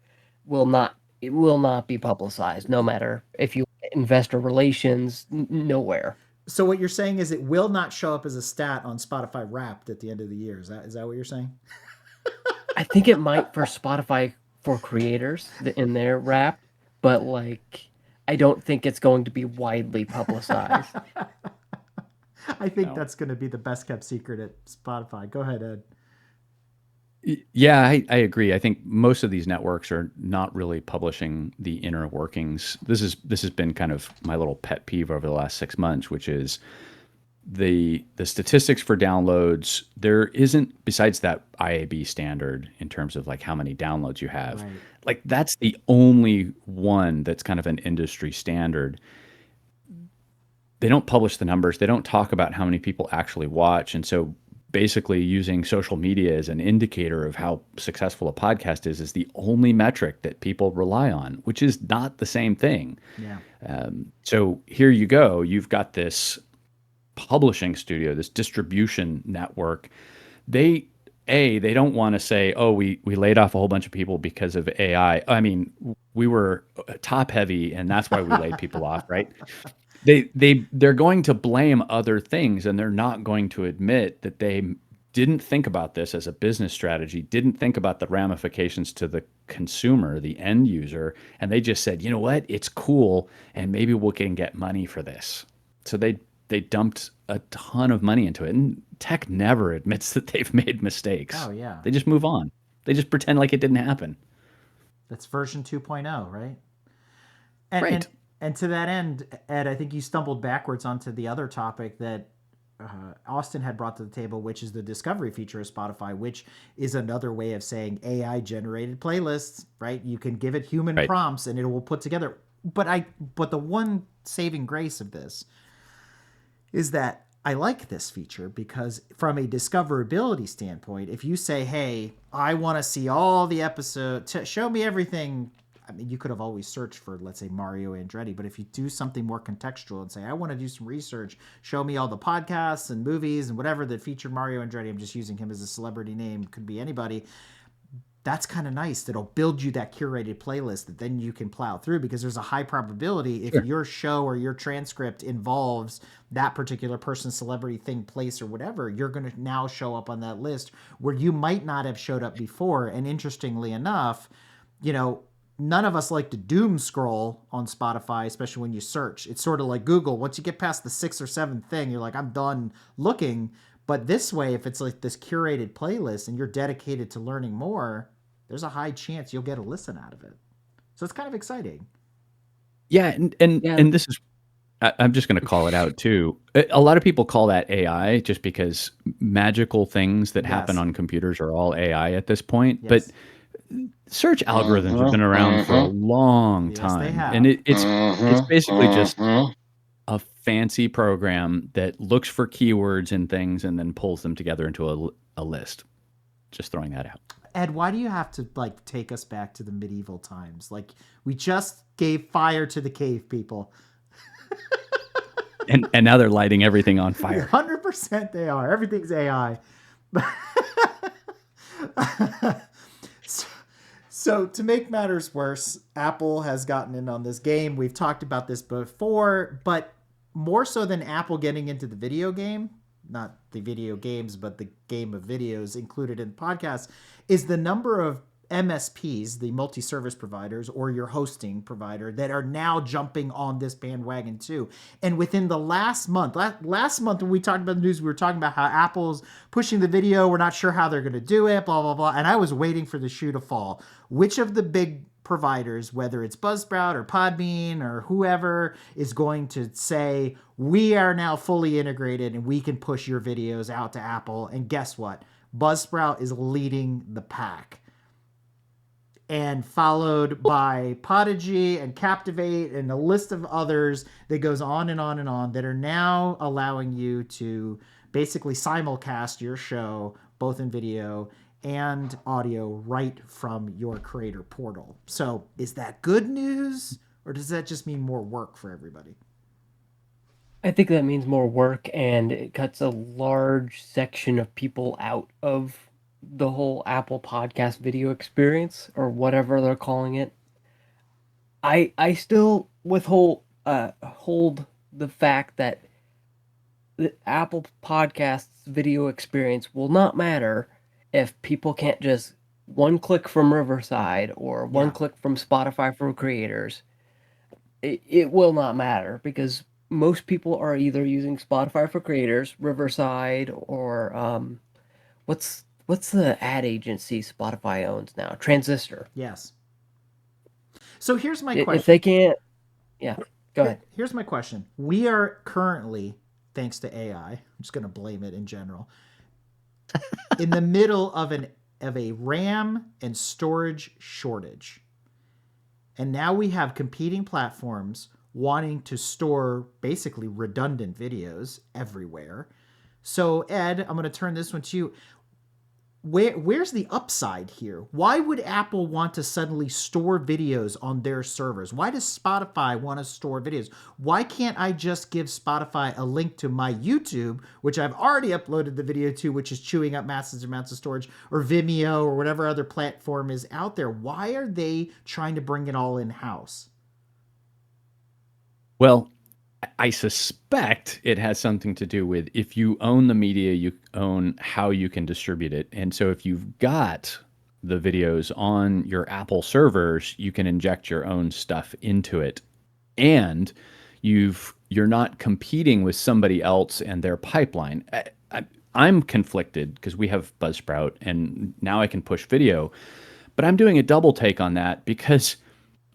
will not be publicized, no matter if you investor relations, nowhere. So what you're saying is it will not show up as a stat on Spotify Wrapped at the end of the year. Is that what you're saying? I think it might for Spotify for creators in their Wrap, but like I don't think it's going to be widely publicized. I think that's going to be the best kept secret at Spotify. Go ahead, Ed. Yeah, I agree. I think most of these networks are not really publishing the inner workings. This has been kind of my little pet peeve over the last 6 months, which is the statistics for downloads. There isn't, besides that IAB standard in terms of like how many downloads you have, Right. like that's the only one that's kind of an industry standard. They don't publish the numbers. They don't talk about how many people actually watch. And so basically using social media as an indicator of how successful a podcast is the only metric that people rely on, which is not the same thing. Yeah. So here you go. You've got this publishing studio, this distribution network. They don't want to say, oh, we laid off a whole bunch of people because of AI. I mean, we were top heavy and that's why we laid people off, right? They're going to blame other things, and they're not going to admit that they didn't think about this as a business strategy, didn't think about the ramifications to the consumer, the end user, and they just said, you know what, it's cool, and maybe we can get money for this. So they dumped a ton of money into it, and tech never admits that they've made mistakes. Oh, yeah. They just move on. They just pretend like it didn't happen. That's version 2.0, right? Right. And to that end, Ed, I think you stumbled backwards onto the other topic that Austin had brought to the table, which is the discovery feature of Spotify, which is another way of saying AI-generated playlists, right? You can give it human prompts and it will put together. But the one saving grace of this is that I like this feature because from a discoverability standpoint, if you say, hey, I want to see all the episodes, show me everything. I mean, you could have always searched for, let's say, Mario Andretti, but if you do something more contextual and say, I want to do some research, show me all the podcasts and movies and whatever that featured Mario Andretti, I'm just using him as a celebrity name, could be anybody. That's kind of nice. That'll build you that curated playlist that then you can plow through, because there's a high probability if your show or your transcript involves that particular person, celebrity, thing, place, or whatever, you're going to now show up on that list where you might not have showed up before. And interestingly enough, none of us like to doom scroll on Spotify, especially when you search. It's sort of like Google. Once you get past the 6th or 7th thing, you're like, I'm done looking. But this way, if it's like this curated playlist and you're dedicated to learning more, there's a high chance you'll get a listen out of it. So it's kind of exciting. Yeah, and this is, I'm just going to call it out too. A lot of people call that AI just because magical things that happen on computers are all AI at this point. Yes. But search algorithms have been around for a long time. Yes, they have. And it's basically just a fancy program that looks for keywords and things and then pulls them together into a list. Just throwing that out. Ed, why do you have to take us back to the medieval times? Like, we just gave fire to the cave people. and now they're lighting everything on fire. 100% they are. Everything's AI. So to make matters worse, Apple has gotten in on this game. We've talked about this before, but more so than Apple getting into the video game, not the video games, but the game of videos included in the podcast, is the number of MSPs, the multi-service providers, or your hosting provider that are now jumping on this bandwagon too. And within the last month when we talked about the news, we were talking about how Apple's pushing the video. We're not sure how they're going to do it, blah, blah, blah. And I was waiting for the shoe to fall. Which of the big providers, whether it's Buzzsprout or Podbean or whoever, is going to say, we are now fully integrated and we can push your videos out to Apple? And guess what? Buzzsprout is leading the pack. And followed by Podigy and Captivate and a list of others that goes on and on and on that are now allowing you to basically simulcast your show, both in video and audio, right from your creator portal. So is that good news, or does that just mean more work for everybody? I think that means more work, and it cuts a large section of people out of the whole Apple podcast video experience, or whatever they're calling it. I still hold the fact that the Apple Podcasts video experience will not matter if people can't just one click from Riverside or one click from Spotify for creators. It will not matter, because most people are either using Spotify for creators, Riverside, or what's the ad agency Spotify owns now? Transistor. Yes. So here's my question. If they can't, go ahead. Here's my question. We are currently, thanks to AI, I'm just going to blame it in general, in the middle of a RAM and storage shortage. And now we have competing platforms wanting to store basically redundant videos everywhere. So Ed, I'm going to turn this one to you. Where's the upside here? Why would Apple want to suddenly store videos on their servers? Why does Spotify want to store videos? Why can't I just give Spotify a link to my YouTube, which I've already uploaded the video to, which is chewing up massive amounts of storage, or Vimeo, or whatever other platform is out there? Why are they trying to bring it all in-house? Well, I suspect it has something to do with, if you own the media, you own how you can distribute it. And so if you've got the videos on your Apple servers, you can inject your own stuff into it. And you're not competing with somebody else and their pipeline. I'm conflicted because we have Buzzsprout and now I can push video, but I'm doing a double take on that because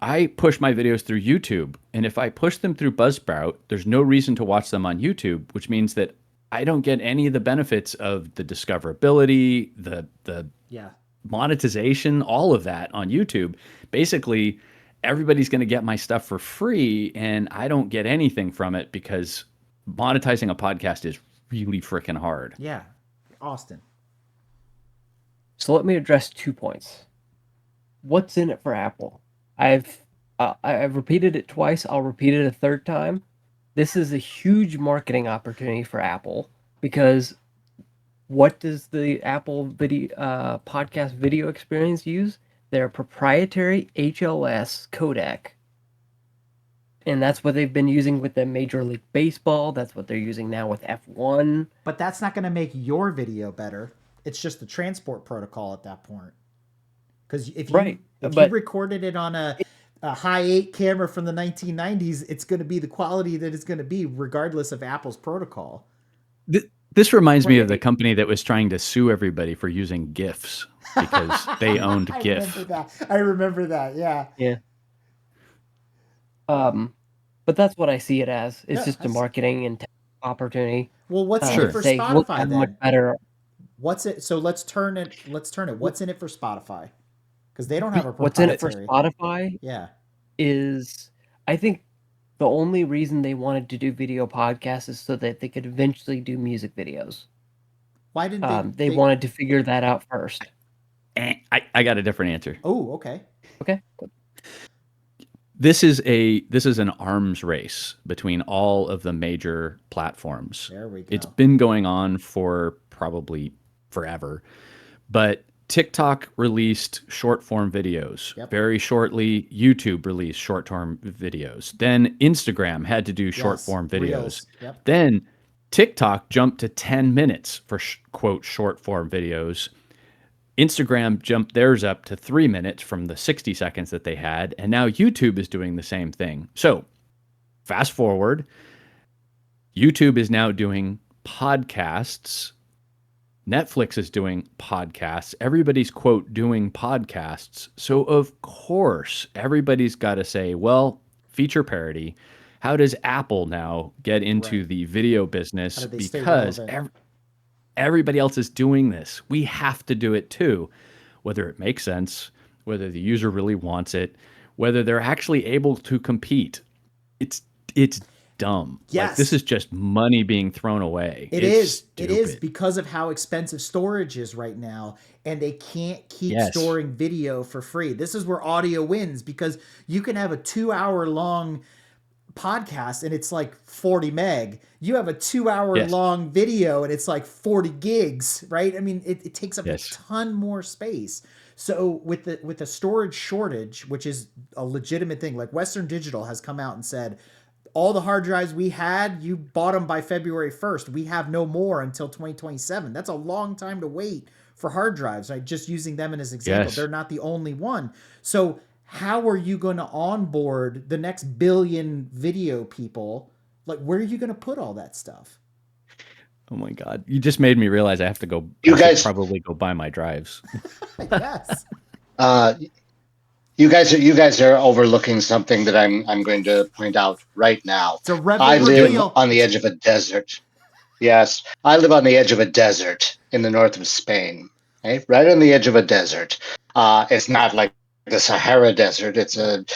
I push my videos through YouTube, and if I push them through Buzzsprout, there's no reason to watch them on YouTube, which means that I don't get any of the benefits of the discoverability, the monetization, all of that on YouTube. Basically, everybody's going to get my stuff for free, and I don't get anything from it because monetizing a podcast is really freaking hard. Yeah. Austin. So let me address 2 points. What's in it for Apple? I've repeated it twice. I'll repeat it a third time. This is a huge marketing opportunity for Apple, because what does the Apple video podcast video experience use? Their proprietary HLS codec. And that's what they've been using with the Major League Baseball. That's what they're using now with F1. But that's not going to make your video better. It's just the transport protocol at that point. Because if you recorded it on a high 8 camera from the 1990s, it's going to be the quality that it's going to be, regardless of Apple's protocol. This reminds me of the company that was trying to sue everybody for using GIFs because they owned GIF. I remember that. Yeah. Yeah. But that's what I see it as. It's just a marketing and opportunity. Well, what's in it for Spotify then? Much better. What's it? So let's turn it. What's in it for Spotify? Because they don't have a proprietary. What's in it for Spotify? Yeah. Is, I think the only reason they wanted to do video podcasts is so that they could eventually do music videos. Why didn't they? They wanted to figure that out first. I got a different answer. Oh, okay. Okay. This is an arms race between all of the major platforms. There we go. It's been going on for probably forever, but TikTok released short form videos. Yep. Very shortly, YouTube released short form videos. Then Instagram had to do short form videos. Yep. Then TikTok jumped to 10 minutes for quote short form videos. Instagram jumped theirs up to 3 minutes from the 60 seconds that they had. And now YouTube is doing the same thing. So fast forward, YouTube is now doing podcasts. Netflix is doing podcasts. Everybody's, quote, doing podcasts. So, of course, everybody's got to say, well, feature parity. How does Apple now get into the video business? Because everybody else is doing this. We have to do it too. Whether it makes sense, whether the user really wants it, whether they're actually able to compete. It's dumb. Yes. Like, this is just money being thrown away. It is because of how expensive storage is right now, and they can't keep storing video for free. This is where audio wins, because you can have a 2-hour long podcast and it's like 40 meg. You have a 2-hour long video and it's like 40 gigs, right? I mean, it takes up a ton more space. So with the storage shortage, which is a legitimate thing, like Western Digital has come out and said, all the hard drives we had, you bought them by February 1st. We have no more until 2027. That's a long time to wait for hard drives. Right? Just using them as an example. They're not the only one. So how are you going to onboard the next billion video people? Like, where are you going to put all that stuff? Oh my God. You just made me realize I have to go. Probably go buy my drives. Yes. You guys are overlooking something that I'm going to point out right now. It's a Revel I live reveal. on the edge of a desert. Yes, I live on the edge of a desert in the north of Spain. Okay? Right on the edge of a desert. It's not like the Sahara Desert. It's a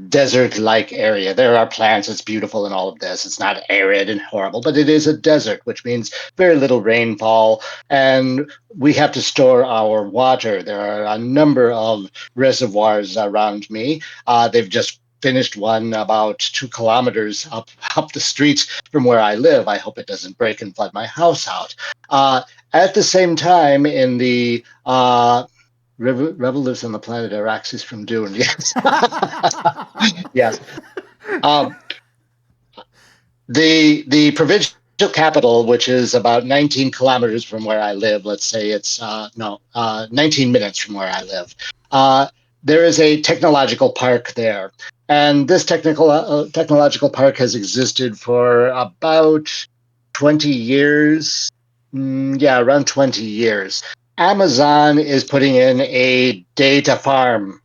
desert-like area. There are plants. It's beautiful and all of this. It's not arid and horrible, but it is a desert, which means very little rainfall, and we have to store our water. There are a number of reservoirs around me. They've just finished one about 2 kilometers up the street from where I live. I hope it doesn't break and flood my house out. At the same time, in the Revel lives on the planet Araxes from Dune. Yes. Yes. The provincial capital, which is about 19 kilometers from where I live, let's say it's 19 minutes from where I live. There is a technological park there. And this technological park has existed for about 20 years. Around 20 years. Amazon is putting in a data farm,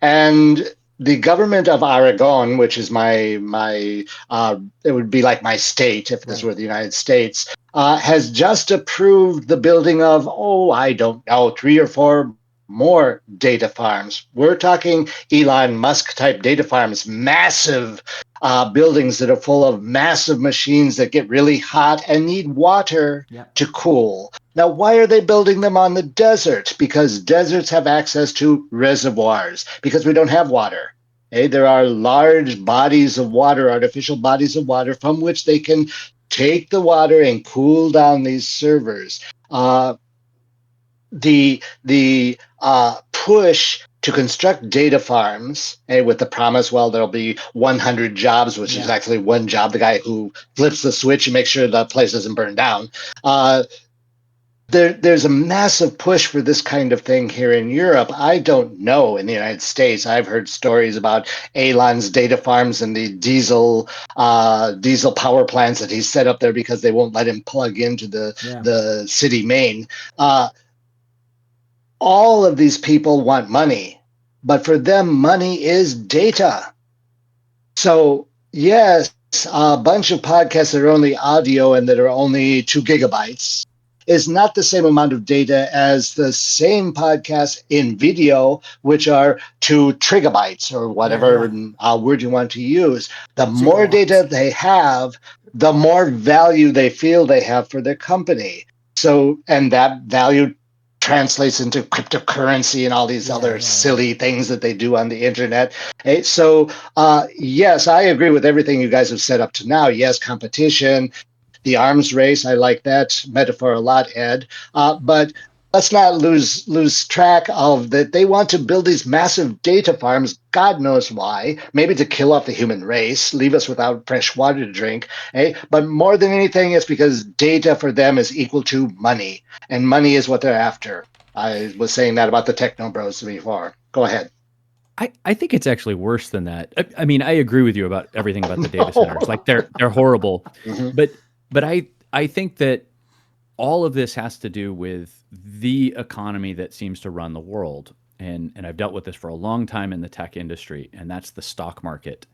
and the government of Aragon, which is it would be like my state if this were the United States, has just approved the building of, 3 or 4 more data farms. We're talking Elon Musk type data farms, massive buildings that are full of massive machines that get really hot and need water to cool. Now, why are they building them on the desert? Because deserts have access to reservoirs, because we don't have water. Okay? There are large bodies of water, artificial bodies of water, from which they can take the water and cool down these servers. The push to construct data farms, with the promise, there'll be 100 jobs, which is actually one job, the guy who flips the switch and makes sure the place doesn't burn down. There's a massive push for this kind of thing here in Europe. I don't know in the United States. I've heard stories about Elon's data farms and the diesel power plants that he's set up there because they won't let him plug into the city main. All of these people want money, but for them, money is data. So yes, a bunch of podcasts that are only audio and that are only 2 gigabytes is not the same amount of data as the same podcasts in video, which are 2 trigabytes or whatever word you want to use. The more data they have, the more value they feel they have for their company. So, and that value translates into cryptocurrency and all these other silly things that they do on the internet. Okay? So, yes, I agree with everything you guys have said up to now. Yes, competition. The arms race, I like that metaphor a lot, Ed. But let's not lose track of that. They want to build these massive data farms. God knows why. Maybe to kill off the human race, leave us without fresh water to drink. Eh? But more than anything, it's because data for them is equal to money, and money is what they're after. I was saying that about the techno bros before. Go ahead. I think it's actually worse than that. I mean, I agree with you about everything about the data centers. Like they're horrible. Mhm. But I think that all of this has to do with the economy that seems to run the world. And I've dealt with this for a long time in the tech industry, and that's the stock market.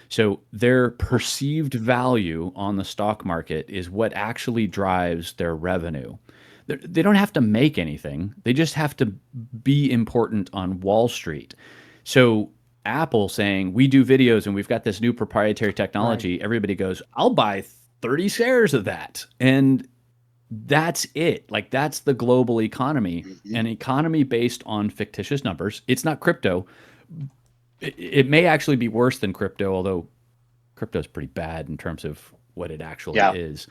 So their perceived value on the stock market is what actually drives their revenue. They don't have to make anything. They just have to be important on Wall Street. So Apple saying, we do videos and we've got this new proprietary technology, everybody goes, I'll buy 30 shares of that. And that's it. Like that's the global economy, an economy based on fictitious numbers. It's not crypto. It may actually be worse than crypto, although crypto is pretty bad in terms of what it actually is.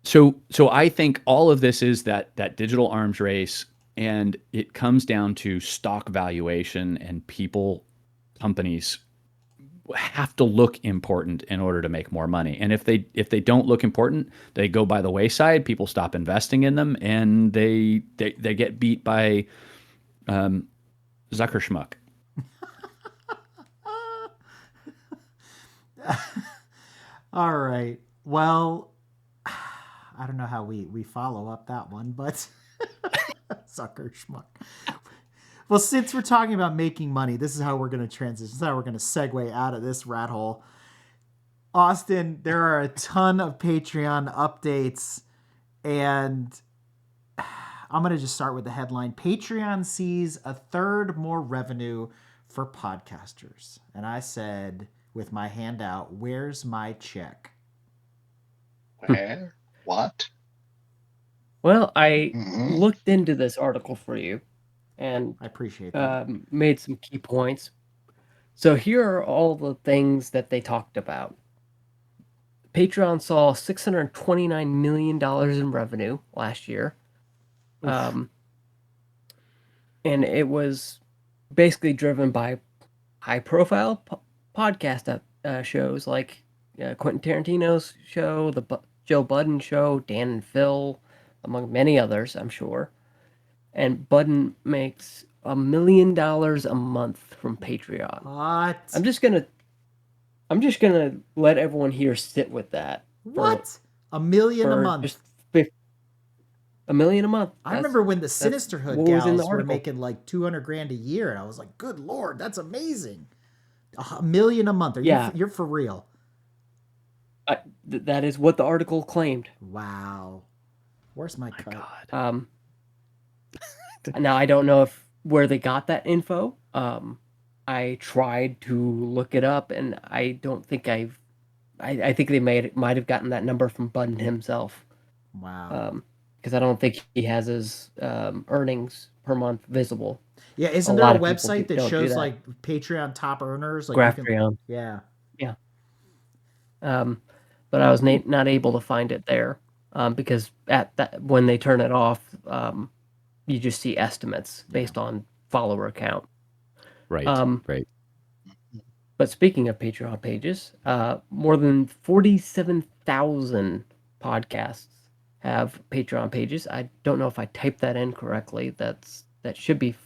So I think all of this is that digital arms race, and it comes down to stock valuation, and companies have to look important in order to make more money. And if they don't look important, they go by the wayside. People stop investing in them, and they get beat by Zucker Schmuck. All right. Well, I don't know how we follow up that one, but sucker schmuck. Well, since we're talking about making money, this is how we're going to transition. This is how we're going to segue out of this rat hole. Austin, there are a ton of Patreon updates, and I'm going to just start with the headline. Patreon sees a third more revenue for podcasters. And I said, with my hand out, where's my check? Where? What? Well, I looked into this article for you, and I appreciate that. made some key points. So here are all the things that they talked about. Patreon saw $629 million in revenue last year. And it was basically driven by high-profile podcast shows like Quentin Tarantino's show, the Joe Budden show, Dan and Phil, among many others, I'm sure. And Budden makes $1 million a month from Patreon. What? I'm just gonna let everyone here sit with that. What? $1 million a month? Just $1 million a month. I remember when the Sinisterhood what was in the gals were article. making like $200,000 a year, and I was like, "Good Lord, that's amazing!" $1 million a month. You're for real? That is what the article claimed. Wow. Where's my cut? God. Now I don't know where they got that info. I tried to look it up, and I don't think I think they might have gotten that number from Budden himself. Wow. Because I don't think he has his earnings per month visible. Yeah, isn't there a website that shows like Patreon top earners? Like Graphion. Yeah. But I was not able to find it there because when they turn it off, you just see estimates based on follower count. Right. Right. But speaking of Patreon pages, more than 47,000 podcasts have Patreon pages. I don't know if I typed that in correctly. That should be.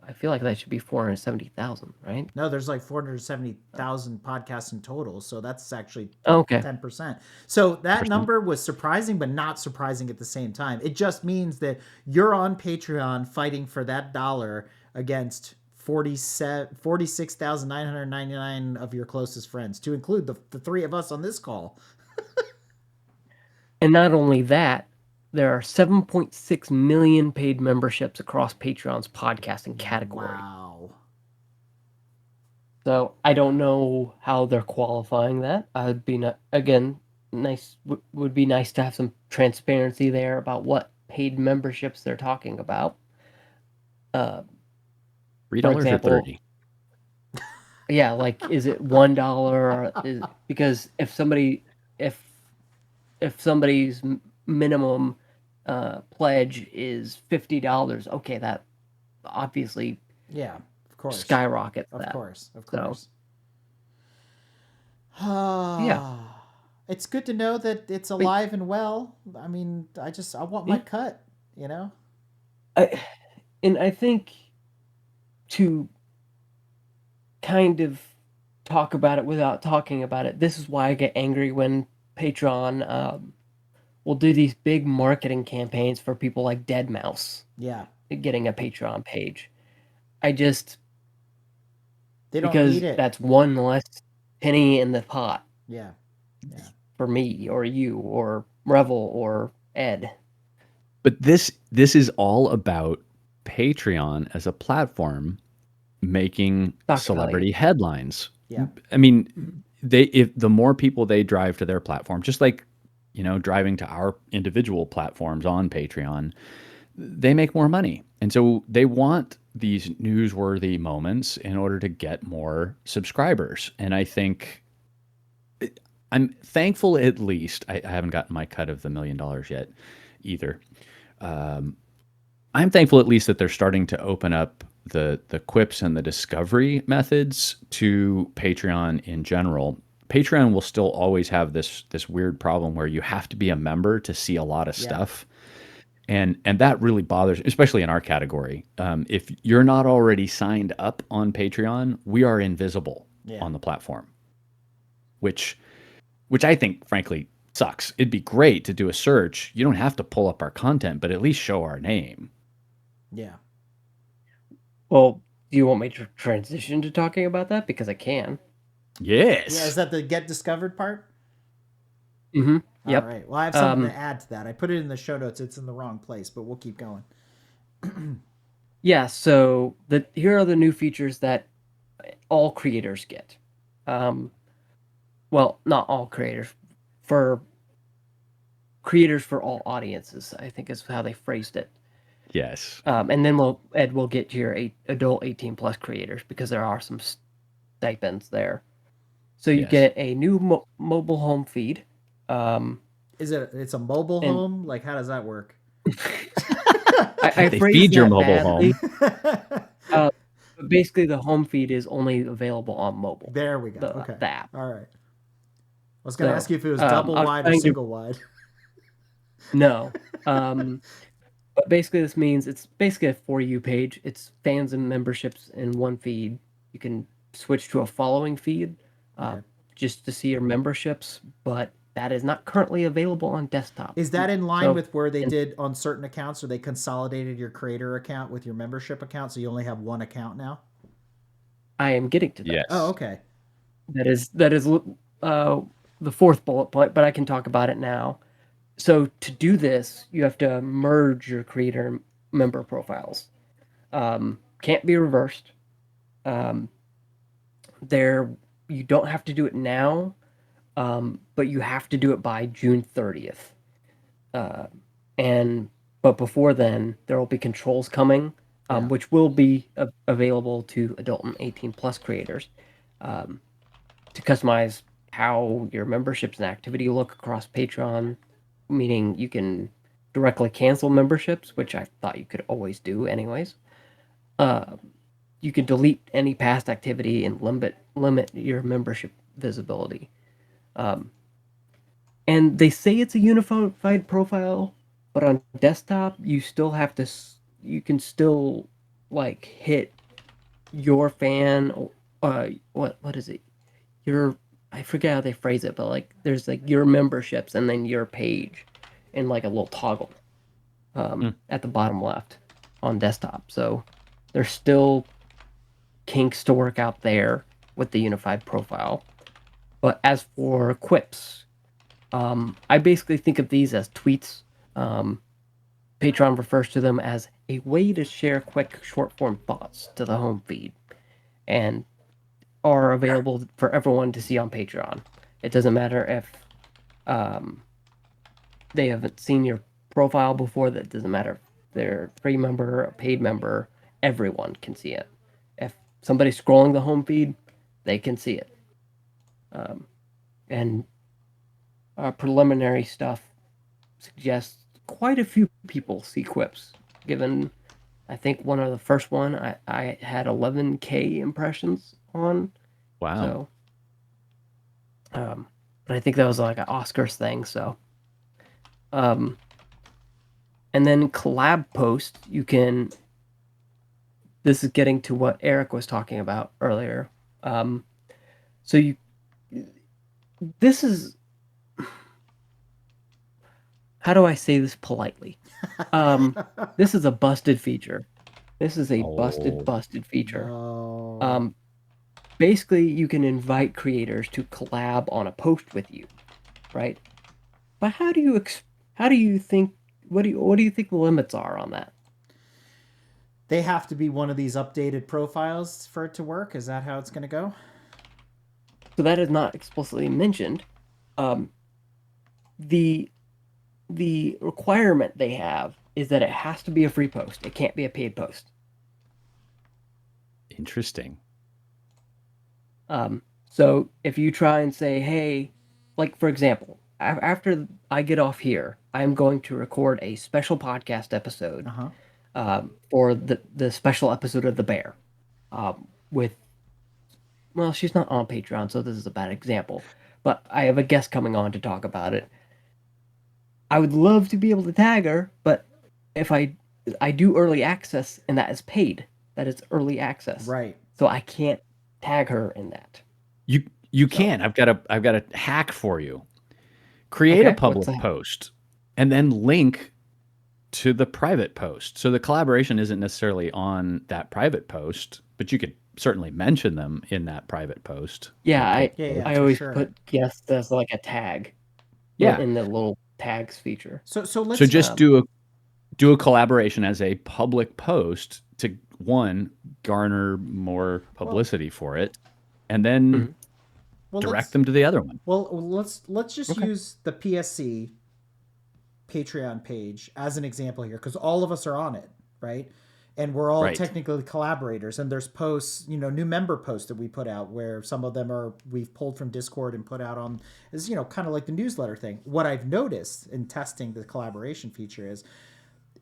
I feel like that should be 470,000, right? No, there's like 470,000 podcasts in total, so that's actually 10%. So that number was surprising, but not surprising at the same time. It just means that you're on Patreon fighting for that dollar against 46,999 of your closest friends, to include the three of us on this call. And not only that, there are 7.6 million paid memberships across Patreon's podcasting category. Wow. So I don't know how they're qualifying that. Would be nice to have some transparency there about what paid memberships they're talking about. $3 or 30. Yeah, like is it $1? Because if somebody's minimum pledge is $50, okay, that obviously Yeah, of course. skyrockets Of that. course, of So, course. yeah. It's good to know that it's alive and well. I mean, I want my cut, you know? I think to kind of talk about it without talking about it, this is why I get angry when Patreon will do these big marketing campaigns for people like Deadmau5 Yeah. getting a Patreon page. I just... They don't because need it. that's one less penny in the pot. Yeah. For me or you or Revel or Ed. But this is all about Patreon as a platform making celebrity headlines. Yeah. I mean, if the more people they drive to their platform, just like, driving to our individual platforms on Patreon, they make more money. And so they want these newsworthy moments in order to get more subscribers. And I think I'm thankful, at least, I haven't gotten my cut of the $1 million yet either. I'm thankful at least that they're starting to open up the quips and the discovery methods to Patreon in general. Patreon will still always have this weird problem where you have to be a member to see a lot of stuff. And that really bothers, especially in our category. If you're not already signed up on Patreon, we are invisible on the platform, which I think, frankly, sucks. It'd be great to do a search. You don't have to pull up our content, but at least show our name. Yeah. Well, do you want me to transition to talking about that? Because I can. Yes. Yeah, is that the get discovered part? Mm-hmm. Yep. All right. Well, I have something to add to that. I put it in the show notes. It's in the wrong place, but we'll keep going. Yeah, so here are the new features that all creators get. Well, not all creators. For creators for all audiences, I think is how they phrased it. Yes. And then Ed will get to your adult 18 plus creators because there are some stipends there. So you get a new mobile home feed. It's a mobile home? Like, how does that work? I they feed your mobile home. Basically, the home feed is only available on mobile. There we go. Okay. The app. All right. I was going to ask you if it was double wide or single wide. No. But basically, this means it's basically a For You page. It's fans and memberships in one feed. You can switch to a following feed just to see your memberships, but that is not currently available on desktop. Is that in line with where they did on certain accounts, or they consolidated your creator account with your membership account, so you only have one account now? I am getting to that. Yes. Oh, okay. That is the fourth bullet point, but I can talk about it now. So to do this, you have to merge your creator member profiles. Can't be reversed. You don't have to do it now, but you have to do it by June 30th. But before then, there will be controls coming, which will be available to adult and 18 plus creators to customize how your memberships and activity look across Patreon, meaning you can directly cancel memberships, which I thought you could always do anyways. You can delete any past activity and limit your membership visibility. And they say it's a unified profile, but on desktop, you can still like hit your fan, what is it? I forget how they phrase it, but like there's like your memberships and then your page in like a little toggle at the bottom left on desktop. So there's still kinks to work out there with the unified profile. But as for quips, I basically think of these as tweets. Patreon refers to them as a way to share quick short form thoughts to the home feed and are available for everyone to see on Patreon. It doesn't matter if they haven't seen your profile before. That doesn't matter if they're a free member, a paid member. Everyone can see it. If somebody's scrolling the home feed, they can see it. And preliminary stuff suggests quite a few people see quips. Given, I think one of the first one I had 11K impressions on. Wow. So, but I think that was like an Oscars thing. So, and then collab post, you can. This is getting to what Eric was talking about earlier. So this is. How do I say this politely? This is a busted feature. This is a busted feature. No. Basically, you can invite creators to collab on a post with you, right? But how do you think? What do you think the limits are on that? They have to be one of these updated profiles for it to work. Is that how it's going to go? So that is not explicitly mentioned. The requirement they have is that it has to be a free post. It can't be a paid post. Interesting. So if you try and say, hey, like for example, after I get off here, I'm going to record a special podcast episode for the special episode of The Bear with, well, she's not on Patreon, so this is a bad example, but I have a guest coming on to talk about it. I would love to be able to tag her, but if I do early access and that is paid, that is early access. Right. So I can't tag her in that. You can. I've got a hack for you. Create a public post and then link to the private post. So the collaboration isn't necessarily on that private post, but you could certainly mention them in that private post. Yeah, I always put guest as like a tag. Yeah. In the little tags feature. So let's just do a collaboration as a public post to garner more publicity for it, and then direct them to the other one. Well, let's just use the PSC Patreon page as an example here, because all of us are on it, right? And we're all technically collaborators, and there's posts, new member posts that we put out where some of them we've pulled from Discord and put out on, is, kind of like the newsletter thing. What I've noticed in testing the collaboration feature is,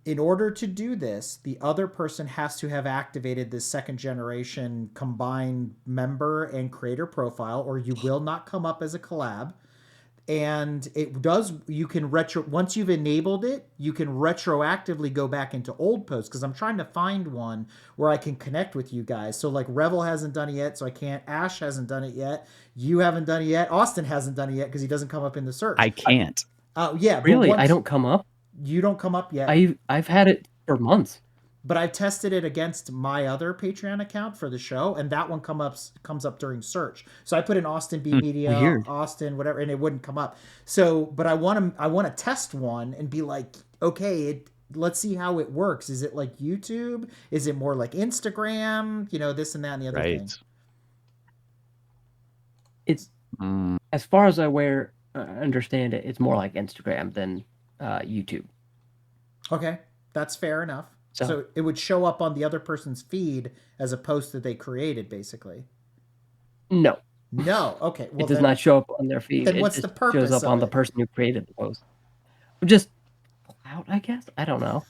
in order to do this, the other person has to have activated this second generation combined member and creator profile, or you will not come up as a collab. And you can once you've enabled it, you can retroactively go back into old posts, because I'm trying to find one where I can connect with you guys. So like Revel hasn't done it yet, so I can't. Ash hasn't done it yet. You haven't done it yet. Austin hasn't done it yet because he doesn't come up in the search. I can't. Oh yeah. Really? I don't come up? You don't come up yet. I've had it for months. But I tested it against my other Patreon account for the show, and that one comes up during search. So I put in Austin B Media, weird. Austin, whatever, and it wouldn't come up. So, but I want to test one and be like, okay, let's see how it works. Is it like YouTube? Is it more like Instagram? This and that and the other thing. It's as far as I understand it, it's more like Instagram than YouTube. Okay, that's fair enough. So it would show up on the other person's feed as a post that they created, basically. No. Okay. Well, it does not show up on their feed. Then what's the purpose? It shows up on the person who created the post. Just out, I guess. I don't know.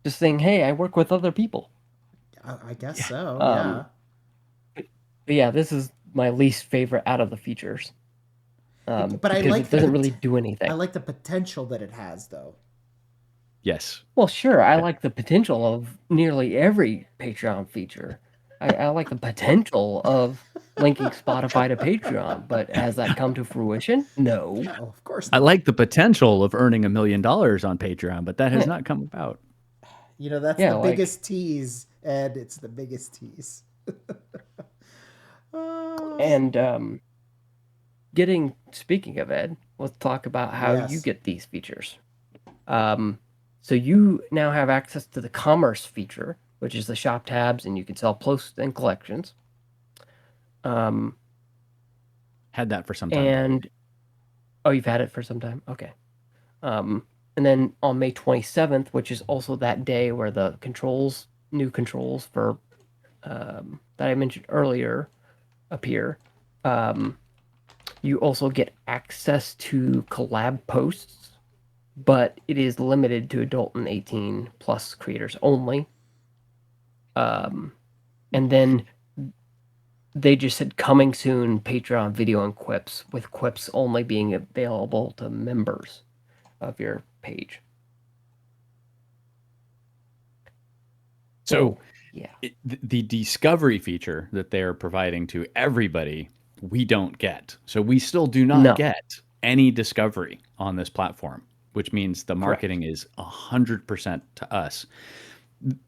Just saying, hey, I work with other people. I guess so. Yeah. But yeah, this is my least favorite out of the features. But I like it doesn't really do anything. I like the potential that it has, though. Yes. Well, sure. I like the potential of nearly every Patreon feature. I like the potential of linking Spotify to Patreon, but has that come to fruition? No. No, of course not. I like the potential of earning $1 million on Patreon, but that has not come about. That's the biggest tease, Ed. It's the biggest tease. And speaking of Ed, let's talk about how you get these features. So you now have access to the commerce feature, which is the shop tabs, and you can sell posts and collections. Had that for some time. And you've had it for some time? Okay. And then on May 27th, which is also that day where the new controls for that I mentioned earlier appear, you also get access to collab posts but it is limited to adult and 18 plus creators only. And then they just said coming soon, Patreon video and quips, with quips only being available to members of your page. So yeah, the discovery feature that they're providing to everybody, we don't get. So we still do not get any discovery on this platform, which means the marketing is 100% to us.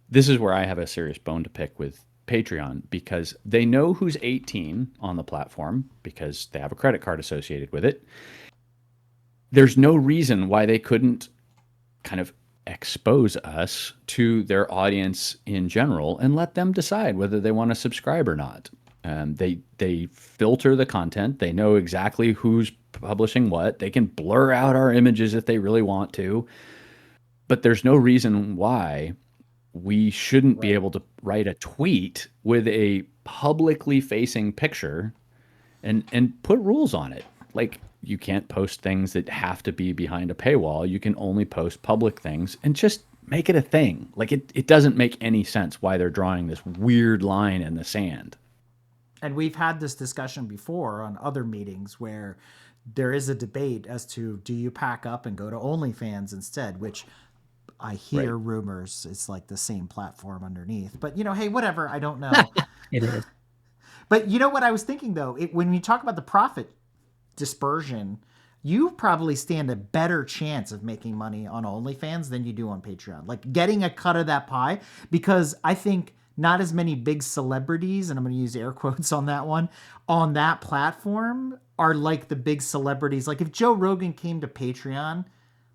This is where I have a serious bone to pick with Patreon, because they know who's 18 on the platform because they have a credit card associated with it. There's no reason why they couldn't kind of expose us to their audience in general and let them decide whether they want to subscribe or not. They filter the content. They know exactly who's publishing what. They can blur out our images if they really want to. But there's no reason why we shouldn't be able to write a tweet with a publicly facing picture and put rules on it. Like, you can't post things that have to be behind a paywall. You can only post public things, and just make it a thing. Like, it doesn't make any sense why they're drawing this weird line in the sand. And we've had this discussion before on other meetings where there is a debate as to, do you pack up and go to OnlyFans instead, which I hear rumors it's like the same platform underneath. But, hey, whatever. I don't know. it is. But you know what I was thinking, though? When you talk about the profit dispersion, you probably stand a better chance of making money on OnlyFans than you do on Patreon. Like, getting a cut of that pie, because I think not as many big celebrities, and I'm going to use air quotes on that one, on that platform are like the big celebrities. Like, if Joe Rogan came to Patreon,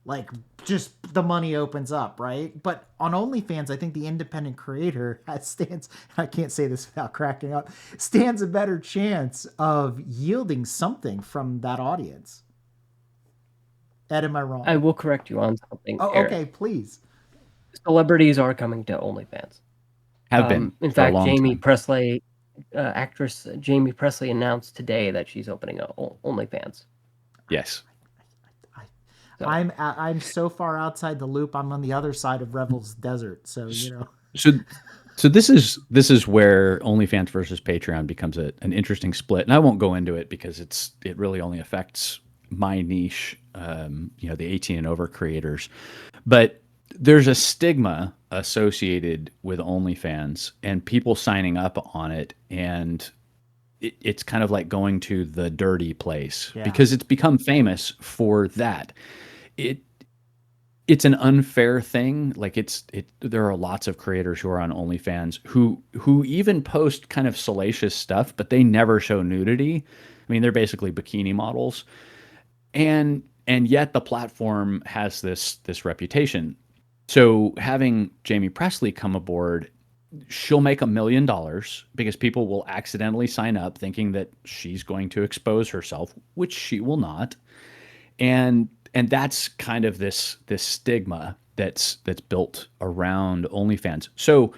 like, just the money opens up, right? But on OnlyFans, I think the independent creator stands, I can't say this without cracking up, stands a better chance of yielding something from that audience. Ed, am I wrong? I will correct you on something. Oh, Eric. okay, please. Celebrities are coming to OnlyFans. Have been. In fact, Jamie Presley, actress Jamie Presley, announced today that she's opening OnlyFans. Yes. So. I'm so far outside the loop. I'm on the other side of Revel's desert, so So this is where OnlyFans versus Patreon becomes an interesting split, and I won't go into it because it really only affects my niche, the 18 and over creators. But there's a stigma associated with OnlyFans and people signing up on it, and it's kind of like going to the dirty place because it's become famous for that. It's an unfair thing. Like, there are lots of creators who are on OnlyFans who even post kind of salacious stuff, but they never show nudity. I mean, they're basically bikini models, and yet the platform has this reputation. So having Jamie Presley come aboard, she'll make $1 million because people will accidentally sign up thinking that she's going to expose herself, which she will not. And that's kind of this stigma that's built around OnlyFans. So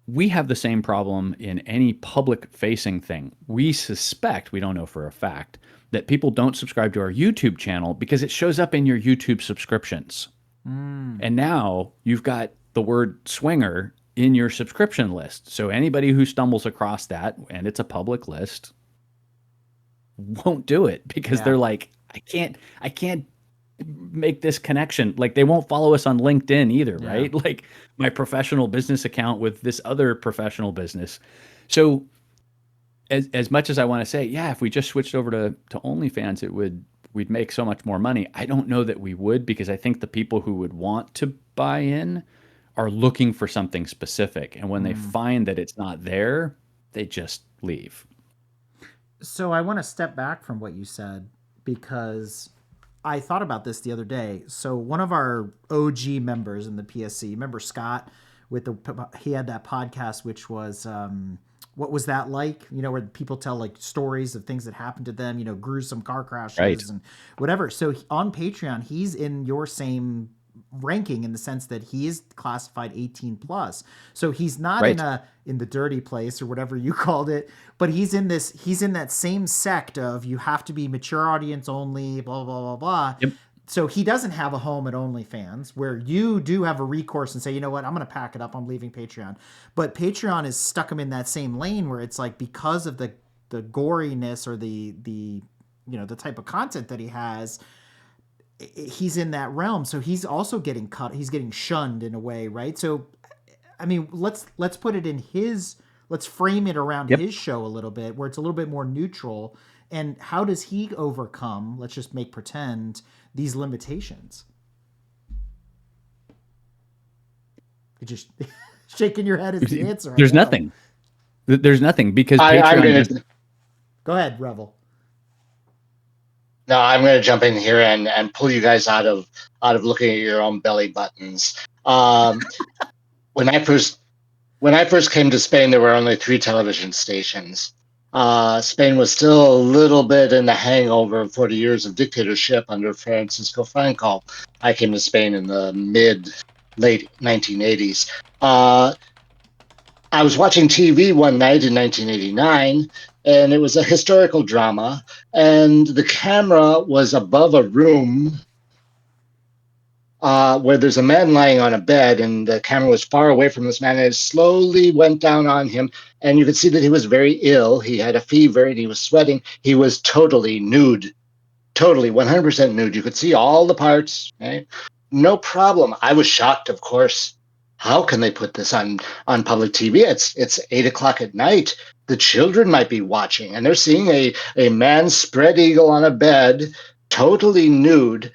we have the same problem in any public-facing thing. We suspect, we don't know for a fact, that people don't subscribe to our YouTube channel because it shows up in your YouTube subscriptions. And now you've got the word swinger in your subscription list. So anybody who stumbles across that, and it's a public list, won't do it because they're like, I can't make this connection. Like, they won't follow us on LinkedIn either, right? Like, my professional business account with this other professional business. So as much as I want to say, if we just switched over to OnlyFans, we'd make so much more money. I don't know that we would, because I think the people who would want to buy in are looking for something specific. And when they find that it's not there, they just leave. So I want to step back from what you said, because I thought about this the other day. So one of our OG members in the PSC, remember Scott, he had that podcast, which was, what was that like? Where people tell like stories of things that happened to them, gruesome car crashes and whatever. So on Patreon, he's in your same ranking in the sense that he is classified 18 plus. So he's not in the dirty place or whatever you called it, but he's in that same sect of, you have to be mature audience only, blah, blah, blah, blah. Yep. so he doesn't have a home at OnlyFans, where you do have a recourse and say, you know what, I'm going to pack it up. I'm leaving Patreon. But Patreon is stuck him in that same lane where it's like, because of the goriness or the the type of content that he has, he's in that realm. So he's also getting cut. He's getting shunned in a way, right? So, I mean, let's put it in his. Let's frame it around his show a little bit, where it's a little bit more neutral. And how does he overcome? Let's just make pretend these limitations. You're just shaking your head as the answer. There's nothing. There's nothing, because I'm Patreon. gonna, Go ahead, Revel. No, I'm going to jump in here and pull you guys out of looking at your own belly buttons. When I first came to Spain, there were only 3 television stations. Spain was still a little bit in the hangover of 40 years of dictatorship under Francisco Franco. I came to Spain in the late 1980s. I was watching TV one night in 1989, and it was a historical drama, and the camera was above a room where there's a man lying on a bed, and the camera was far away from this man, and it slowly went down on him, and you could see that he was very ill. He had a fever, and he was sweating. He was totally nude, totally 100% nude. You could see all the parts, right? No problem. I was shocked, of course. How can they put this on public TV? It's 8 o'clock at night. The children might be watching, and they're seeing a man spread eagle on a bed, totally nude.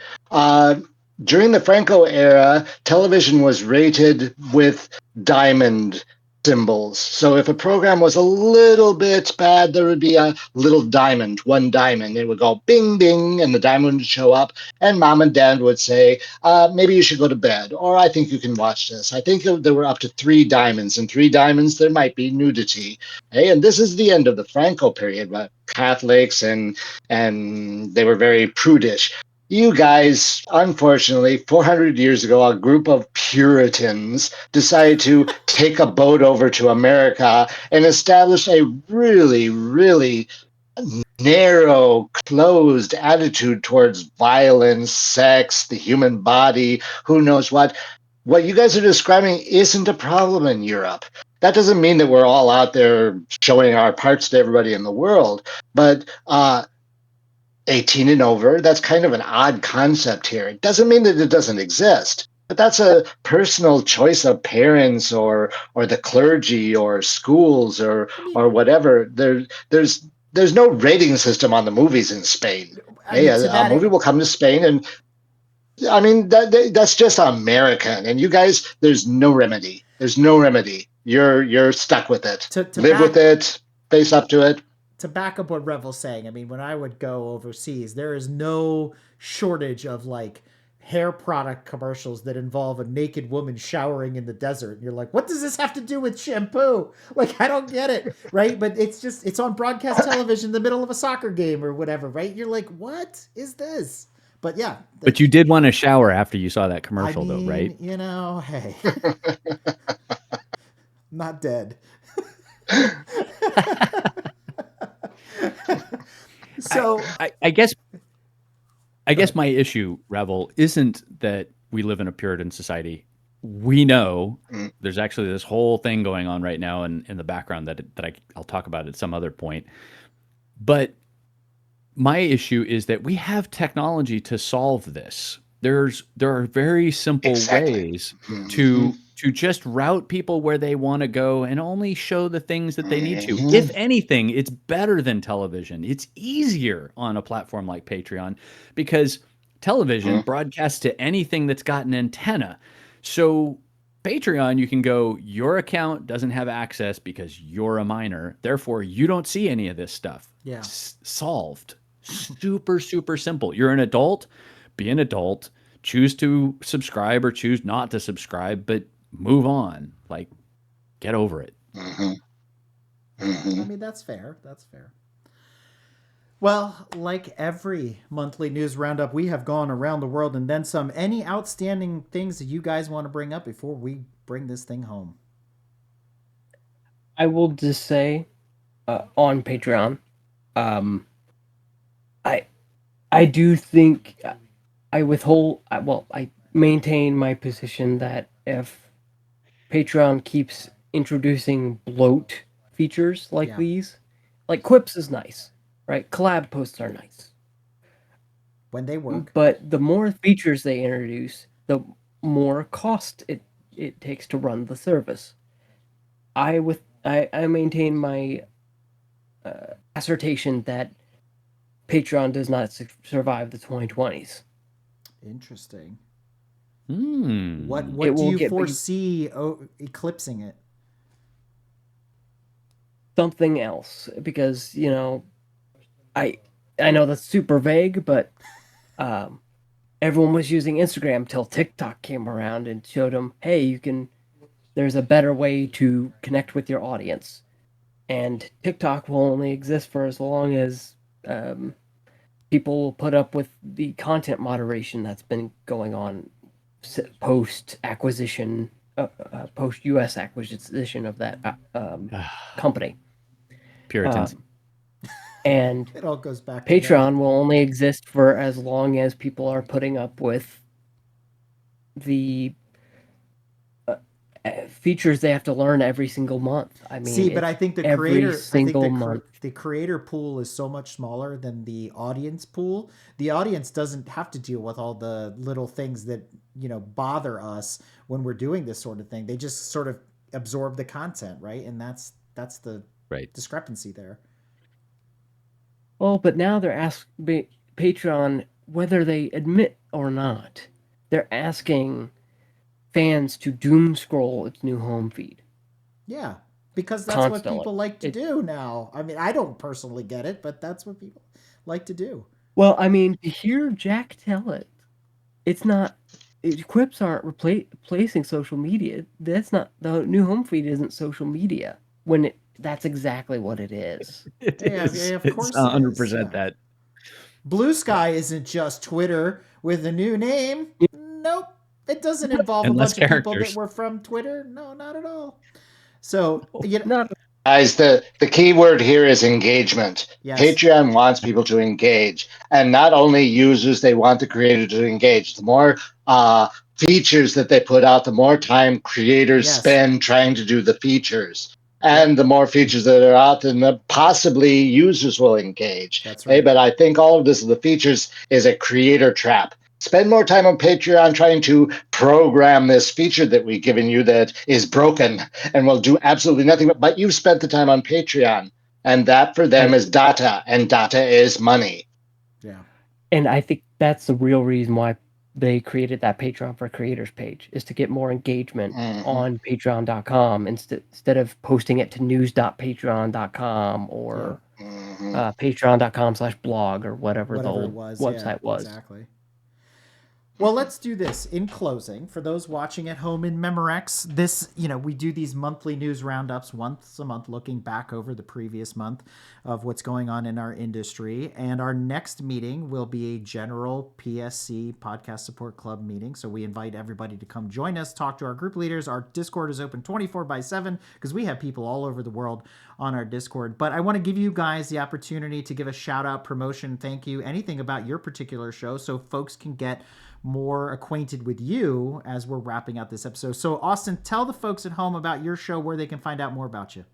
During the Franco era, television was rated with diamond symbols. So if a program was a little bit bad, there would be a little diamond, one diamond. It would go bing, bing, and the diamond would show up. And mom and dad would say, maybe you should go to bed, or I think you can watch this. I think there were up to 3 diamonds, and 3 diamonds, there might be nudity. Okay? And this is the end of the Franco period, but Catholics and they were very prudish. You guys, unfortunately, 400 years ago, a group of Puritans decided to take a boat over to America and establish a really, really narrow, closed attitude towards violence, sex, the human body, who knows what. What you guys are describing isn't a problem in Europe. That doesn't mean that we're all out there showing our parts to everybody in the world, but 18 and over, that's kind of an odd concept here. It doesn't mean that it doesn't exist, but that's a personal choice of parents or the clergy or schools or whatever. There's no rating system on the movies in Spain. A movie will come to Spain, and I mean that's just American. And you guys, there's no remedy. There's no remedy. You're stuck with it. Live with it. Face up to it. To back up what Revel's saying, I mean, when I would go overseas, there is no shortage of like hair product commercials that involve a naked woman showering in the desert. And you're like, what does this have to do with shampoo? Like, I don't get it. Right. But it's on broadcast television in the middle of a soccer game or whatever. Right. You're like, what is this? But yeah. But you did want to shower after you saw that commercial, though, right? You know, hey. Not dead. So I guess my issue, Revel, isn't that we live in a Puritan society. We know there's actually this whole thing going on right now in the background that I'll talk about at some other point. But my issue is that we have technology to solve this. There are very simple ways to just route people where they want to go and only show the things that they need to. If anything, it's better than television. It's easier on a platform like Patreon because television broadcasts to anything that's got an antenna. So Patreon, you can go, your account doesn't have access because you're a minor. Therefore, you don't see any of this stuff. Yeah. Solved. Super, super simple. You're an adult. Be an adult. Choose to subscribe or choose not to subscribe, but move on. Like, get over it. I mean, that's fair. That's fair. Well, like every monthly news roundup, we have gone around the world and then some. Any outstanding things that you guys want to bring up before we bring this thing home? I will just say, on Patreon, I do think I maintain my position that if Patreon keeps introducing bloat features like Yeah. these, like quips is nice, right? Collab posts are nice. When they work. But the more features they introduce, the more cost it takes to run the service. I maintain my assertion that Patreon does not survive the 2020s. Interesting. What What do you foresee eclipsing it? Something else, because I know that's super vague, but everyone was using Instagram till TikTok came around and showed them, hey, there's a better way to connect with your audience, and TikTok will only exist for as long as people will put up with the content moderation that's been going on post acquisition, post U.S. acquisition of that company. Puritans. And It all goes back to Patreon will only exist for as long as people are putting up with the features they have to learn every single month. I mean, but I think the creator pool is so much smaller than the audience pool. The audience doesn't have to deal with all the little things that, bother us when we're doing this sort of thing. They just sort of absorb the content, right? And that's the discrepancy there. Well, but now they're asking Patreon, whether they admit or not, they're asking fans to doom scroll its new home feed. Yeah, because that's what people like to do now. I mean, I don't personally get it, but that's what people like to do. Well, I mean, to hear Jack tell it, quips aren't replacing social media. That's not, the new home feed isn't social media when that's exactly what it is. Of course, it's 100% that. Blue Sky isn't just Twitter with a new name. Nope. It doesn't involve a bunch of people that were from Twitter. No, not at all. So, guys, the key word here is engagement. Yes. Patreon wants people to engage, and not only users, they want the creator to engage. The more features that they put out, the more time creators spend trying to do the features. And the more features that are out, then possibly users will engage. That's right. But I think all of this, the features, is a creator trap. Spend more time on Patreon trying to program this feature that we've given you that is broken and will do absolutely nothing. But you've spent the time on Patreon, and that for them is data, and data is money. Yeah. And I think that's the real reason why they created that Patreon for Creators page, is to get more engagement on patreon.com instead of posting it to news.patreon.com or patreon.com/blog or whatever the old website was. Exactly. Well, let's do this in closing. For those watching at home in Memorex, this, we do these monthly news roundups once a month, looking back over the previous month of what's going on in our industry. And our next meeting will be a general PSC Podcast Support Club meeting. So we invite everybody to come join us, talk to our group leaders. Our Discord is open 24/7 because we have people all over the world on our Discord. But I want to give you guys the opportunity to give a shout out, promotion, thank you, anything about your particular show so folks can get more acquainted with you as we're wrapping up this episode. So Austin, tell the folks at home about your show, where they can find out more about you.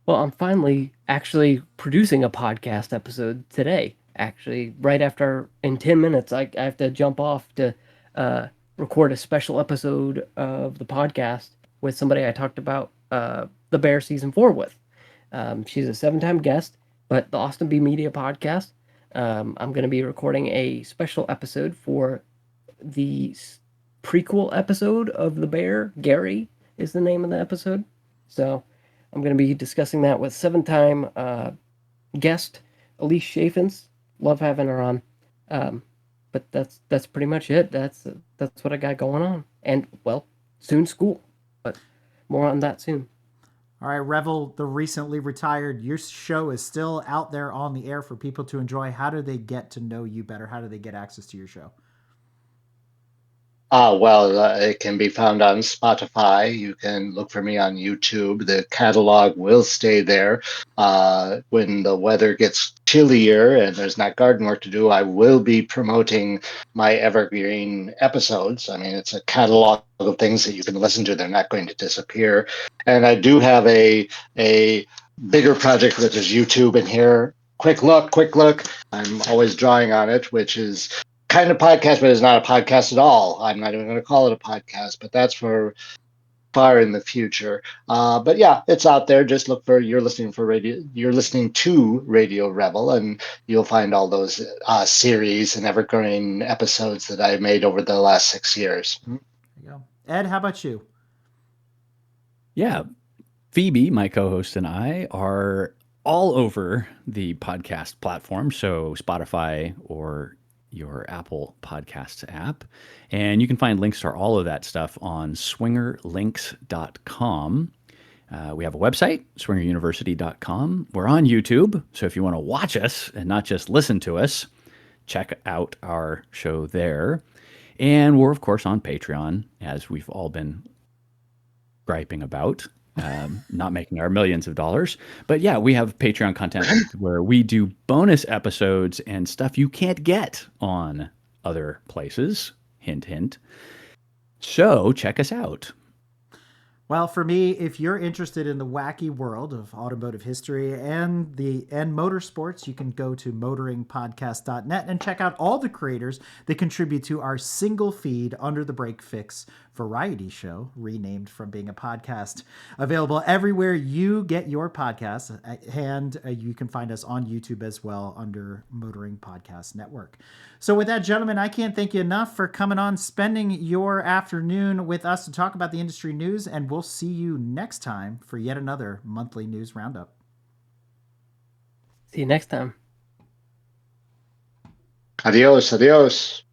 Well, I'm finally actually producing a podcast episode today. Actually, right after, in 10 minutes, I have to jump off to record a special episode of the podcast with somebody I talked about The Bear Season 4 with. She's a 7-time guest, but the Austin B Media Podcast. I'm going to be recording a special episode for the prequel episode of The Bear. Gary is the name of the episode. So I'm going to be discussing that with 7-time guest Elise Chaffins. Love having her on. But that's pretty much it. That's what I got going on. And, well, soon school. But more on that soon. All right, Revel, the recently retired, your show is still out there on the air for people to enjoy. How do they get to know you better? How do they get access to your show? It can be found on Spotify. You can look for me on YouTube. The catalog will stay there. When the weather gets chillier and there's not garden work to do, I will be promoting my evergreen episodes. I mean, it's a catalog of things that you can listen to. They're not going to disappear. And I do have a bigger project that is YouTube in here. Quick look. I'm always drawing on it, which is kind of podcast, but it's not a podcast at all. I'm not even going to call it a podcast, but that's for far in the future. But yeah, it's out there. Just look for you're listening to Radio Revel, and you'll find all those series and evergreen episodes that I've made over the last 6 years. There you go. Ed, how about you? Yeah. Phoebe, my co-host, and I are all over the podcast platform. So Spotify or your Apple Podcasts app. And you can find links to all of that stuff on swingerlinks.com. We have a website, SwingerUniversity.com. We're on YouTube. So if you want to watch us and not just listen to us, check out our show there. And we're, of course, on Patreon, as we've all been griping about. Not making our millions of dollars. But yeah, we have Patreon content where we do bonus episodes and stuff you can't get on other places. Hint, hint. So check us out. Well, for me, if you're interested in the wacky world of automotive history and motorsports, you can go to motoringpodcast.net and check out all the creators that contribute to our single feed Under the Brake Fix variety show, renamed from being a podcast. Available everywhere you get your podcasts, and you can find us on YouTube as well under Motoring Podcast Network. So with that, gentlemen, I can't thank you enough for coming on, spending your afternoon with us to talk about the industry news, and we'll see you next time for yet another monthly news roundup. See you next time. Adios.